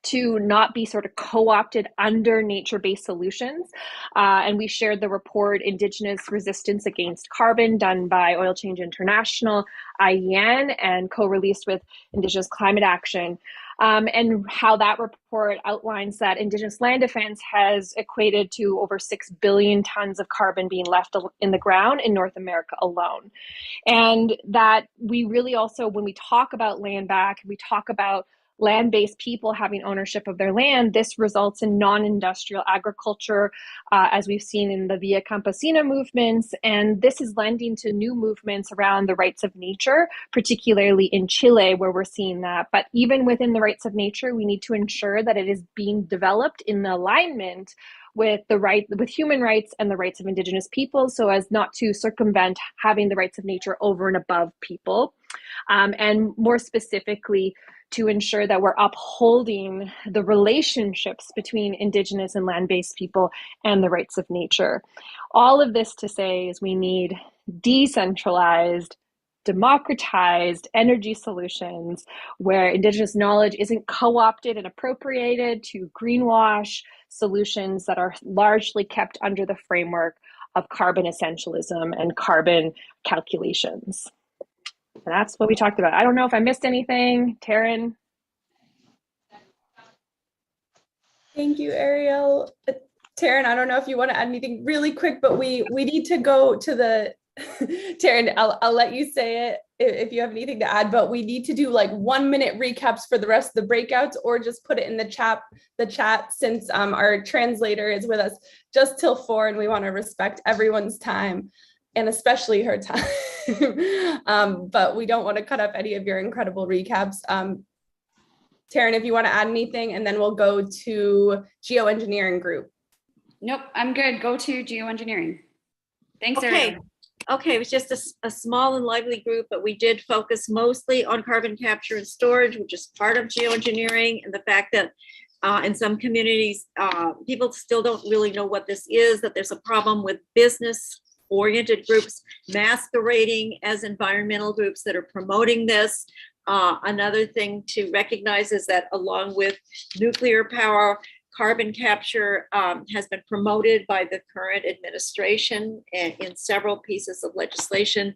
to not be sort of co-opted under nature-based solutions. And we shared the report Indigenous Resistance Against Carbon, done by Oil Change International, IEN, and co-released with Indigenous Climate Action. And how that report outlines that Indigenous land defense has equated to over 6 billion tons of carbon being left in the ground in North America alone. And that we really also, when we talk about land back, we talk about land-based people having ownership of their land, this results in non-industrial agriculture, as we've seen in the Via Campesina movements. And this is lending to new movements around the rights of nature, particularly in Chile, where we're seeing that. But even within the rights of nature, we need to ensure that it is being developed in alignment with human rights and the rights of Indigenous peoples, so as not to circumvent having the rights of nature over and above people. And more specifically, to ensure that we're upholding the relationships between Indigenous and land-based people and the rights of nature. All of this to say is we need decentralized, democratized energy solutions where Indigenous knowledge isn't co-opted and appropriated to greenwash solutions that are largely kept under the framework of carbon essentialism and carbon calculations. And that's what we talked about. I don't know if I missed anything. Taryn? Thank you, Ariel. Taryn, I don't know if you want to add anything really quick, but we need to go to the, Taryn, I'll let you say it if you have anything to add, but we need to do like 1 minute recaps for the rest of the breakouts, or just put it in the chat since our translator is with us just till 4 and we want to respect everyone's time, and especially her time. But we don't want to cut up any of your incredible recaps. Taryn, if you want to add anything, and then we'll go to Geoengineering group. Nope, I'm good. Go to Geoengineering. Thanks, Ariel. Okay, it was just a small and lively group, but we did focus mostly on carbon capture and storage, which is part of geoengineering, and the fact that in some communities, people still don't really know what this is, that there's a problem with business-oriented groups masquerading as environmental groups that are promoting this. Another thing to recognize is that along with nuclear power, carbon capture has been promoted by the current administration in several pieces of legislation,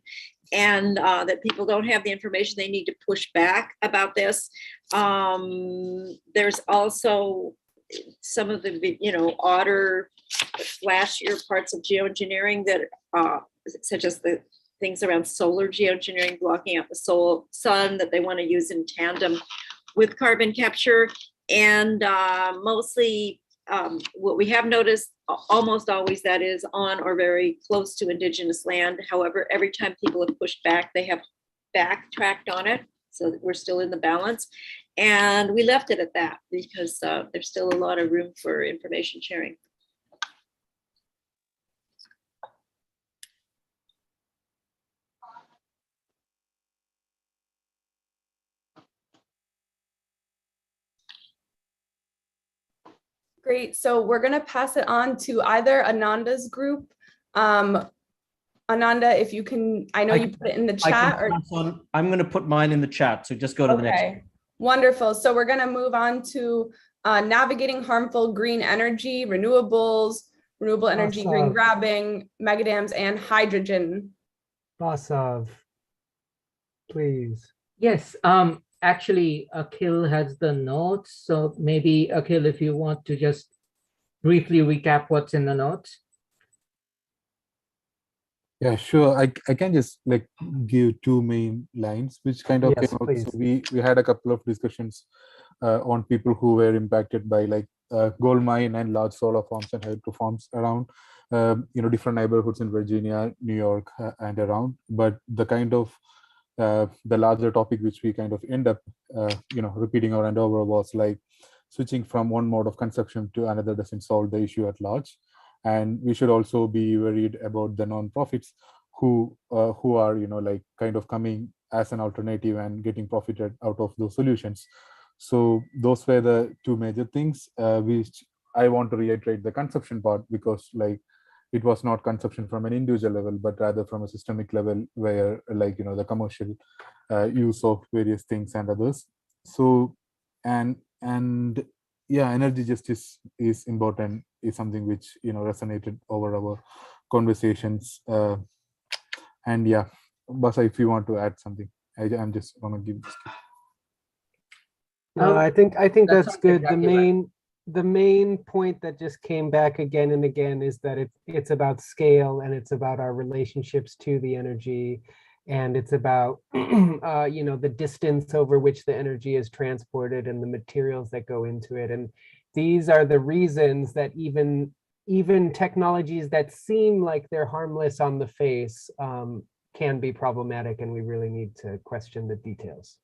and that people don't have the information they need to push back about this. There's also some of the odder, flashier parts of geoengineering that such as the things around solar geoengineering, blocking out the sun, that they want to use in tandem with carbon capture. And mostly what we have noticed, almost always, that is on or very close to Indigenous land. However, every time people have pushed back, they have backtracked on it. So we're still in the balance. And we left it at that because there's still a lot of room for information sharing. Great. So we're going to pass it on to either Ananda's group. Ananda, if you can, I know you put it in the chat. I'm going to put mine in the chat. So just go to the next. Okay, wonderful. So we're going to move on to navigating harmful green energy, renewables, renewable energy, green grabbing, megadams, and hydrogen. Vasav, please. Yes, actually, Akhil has the notes. So maybe, Akhil, if you want to just briefly recap what's in the notes. Yeah, sure. I can just like give two main lines, which kind of Yes, came out. please. So we had a couple of discussions on people who were impacted by like gold mine and large solar farms and hydro farms around, different neighborhoods in Virginia, New York, and around. But the kind of the larger topic which we kind of end up, repeating over and over was like switching from one mode of consumption to another doesn't solve the issue at large. And we should also be worried about the nonprofits who are, like kind of coming as an alternative and getting profited out of those solutions. So those were the two major things, which I want to reiterate the consumption part, because like it was not consumption from an individual level, but rather from a systemic level where like, the commercial use of various things and others. So, and yeah, energy justice is important, is something which, resonated over our conversations. And yeah, Basa, if you want to add something, I'm just gonna give this. No, I think that's good. Exactly The main point that just came back again and again is that it's about scale, and it's about our relationships to the energy, and it's about the distance over which the energy is transported and the materials that go into it. And these are the reasons that even technologies that seem like they're harmless on the face can be problematic, and we really need to question the details.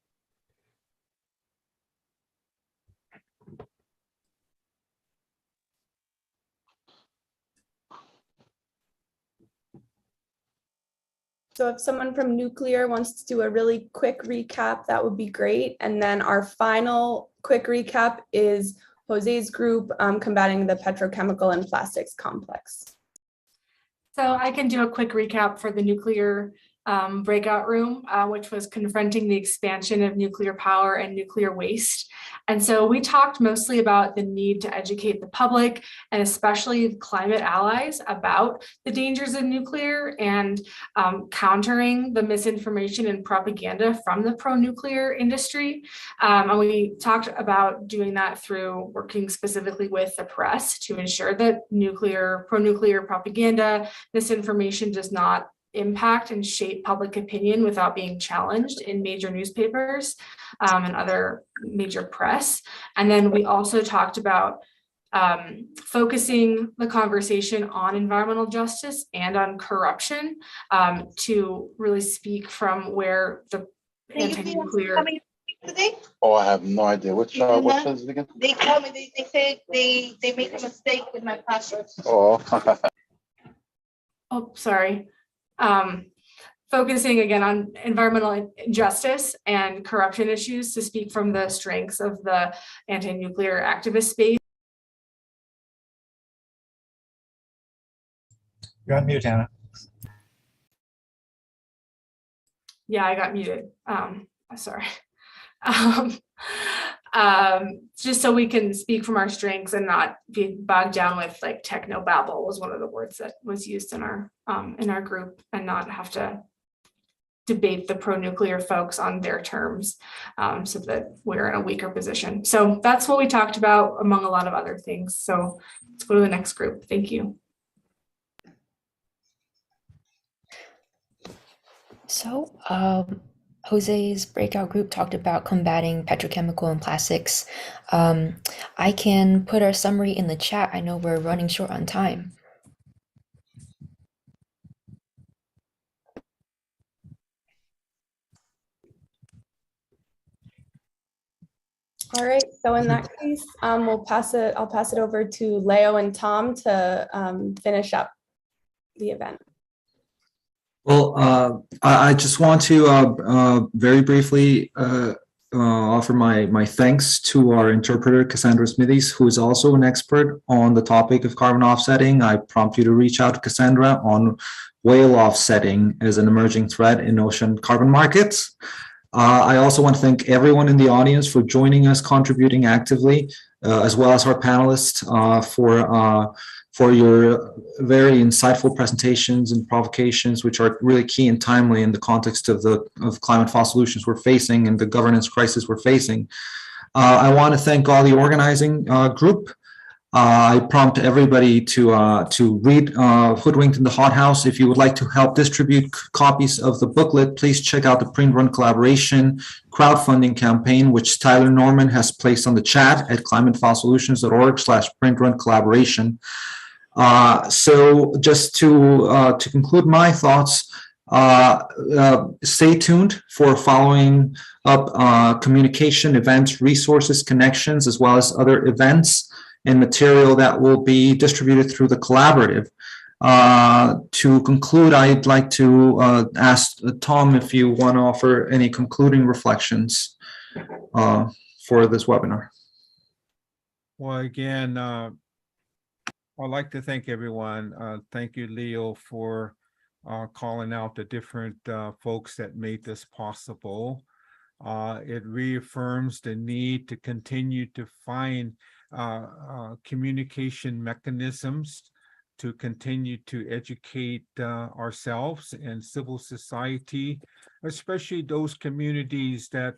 So if someone from nuclear wants to do a really quick recap, that would be great. And then our final quick recap is Jose's group, combating the petrochemical and plastics complex. So I can do a quick recap for the nuclear breakout room, which was confronting the expansion of nuclear power and nuclear waste. And so we talked mostly about the need to educate the public, and especially climate allies, about the dangers of nuclear and countering the misinformation and propaganda from the pro-nuclear industry. And we talked about doing that through working specifically with the press to ensure that pro-nuclear propaganda, misinformation does not impact and shape public opinion without being challenged in major newspapers and other major press. And then we also talked about focusing the conversation on environmental justice and on corruption to really speak from where the anti-nuclear. Oh, I have no idea. Which is it again? They tell me, they say they make a mistake with my password. Oh. Oh, sorry. Focusing again on environmental justice and corruption issues to speak from the strengths of the anti-nuclear activist space. You're on mute, Anna. Yeah, I got muted. Sorry. Just so we can speak from our strengths and not be bogged down with like techno babble was one of the words that was used in our group, and not have to debate the pro-nuclear folks on their terms, so that we're in a weaker position. So that's what we talked about, among a lot of other things. So let's go to the next group. Thank you. So Jose's breakout group talked about combating petrochemical and plastics. I can put our summary in the chat. I know we're running short on time. All right, so in that case, I'll pass it over to Leo and Tom to finish up the event. Well, I just want to very briefly offer my thanks to our interpreter, Cassandra Smithies, who is also an expert on the topic of carbon offsetting. I prompt you to reach out to Cassandra on whale offsetting as an emerging threat in ocean carbon markets. I also want to thank everyone in the audience for joining us, contributing actively, as well as our panelists for your very insightful presentations and provocations, which are really key and timely in the context of climate fall solutions we're facing and the governance crisis we're facing. I want to thank all the organizing group. I prompt everybody to read Hoodwinked in the Hothouse. If you would like to help distribute copies of the booklet, please check out the Print Run Collaboration crowdfunding campaign, which Tyler Norman has placed on the chat at climatefallsolutions.org/printruncollaboration. So just to conclude my thoughts, stay tuned for following up communication events, resources, connections, as well as other events and material that will be distributed through the collaborative. To conclude, I'd like to ask Tom if you want to offer any concluding reflections for this webinar. Well, again, I'd like to thank everyone. Thank you, Leo, for calling out the different folks that made this possible. It reaffirms the need to continue to find communication mechanisms to continue to educate ourselves and civil society, especially those communities that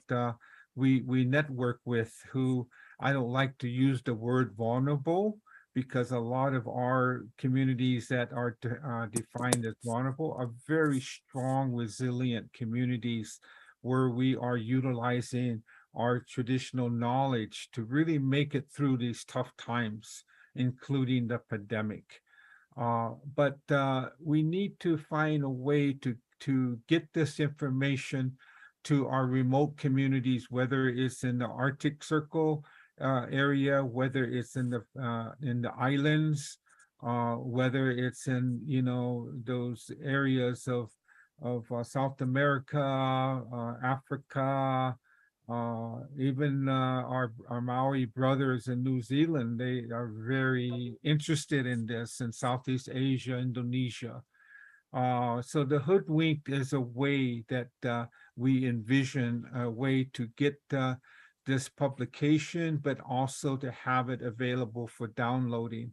we network with, who I don't like to use the word vulnerable, because a lot of our communities that are defined as vulnerable are very strong, resilient communities where we are utilizing our traditional knowledge to really make it through these tough times, including the pandemic. But we need to find a way to get this information to our remote communities, whether it's in the Arctic Circle area, whether it's in the islands, whether it's in those areas of South America, Africa, even our Maori brothers in New Zealand. They are very interested in this, in Southeast Asia, Indonesia. So the Hoodwinked is a way that we envision a way to get this publication, but also to have it available for downloading.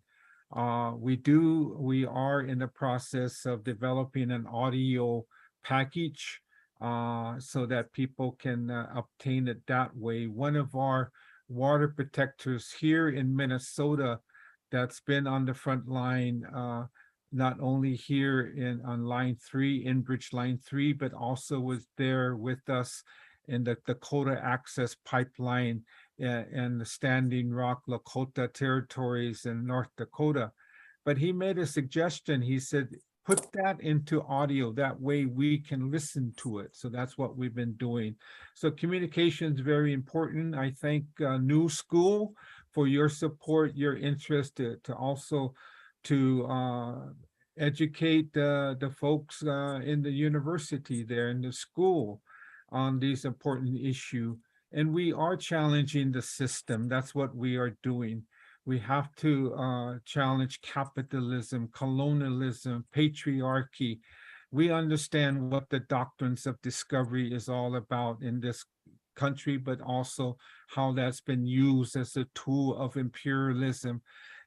We are in the process of developing an audio package so that people can obtain it that way. One of our water protectors here in Minnesota that's been on the front line, not only here on line 3, Enbridge line 3, but also was there with us in the Dakota Access Pipeline and the Standing Rock Lakota territories in North Dakota. But he made a suggestion. He said, put that into audio, that way we can listen to it. So that's what we've been doing. So communication is very important. I thank New School for your support, your interest to also educate the folks in the university there, in the school, on these important issues. And we are challenging the system. That's what we are doing. We have to challenge capitalism, colonialism, patriarchy. We understand what the doctrines of discovery is all about in this country, but also how that's been used as a tool of imperialism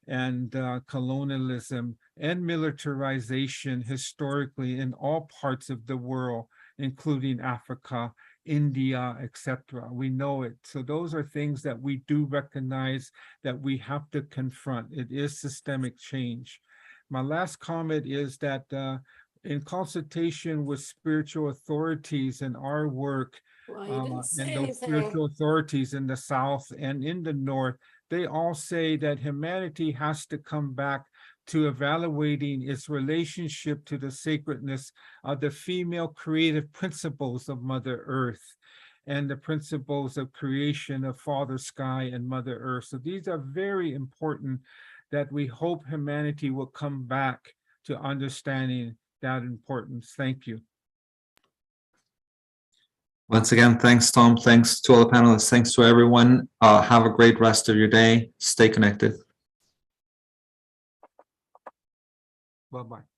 and colonialism and militarization historically in all parts of the world, including Africa, India, etc. We know it. So those are things that we do recognize that we have to confront. It is systemic change. My last comment is that in consultation with spiritual authorities in our work, and those spiritual authorities in the South and in the North, they all say that humanity has to come back to evaluating its relationship to the sacredness of the female creative principles of Mother Earth and the principles of creation of Father Sky and Mother Earth. So these are very important, that we hope humanity will come back to understanding that importance. Thank you. Once again, thanks, Tom. Thanks to all the panelists. Thanks to everyone. Have a great rest of your day. Stay connected. Bye-bye.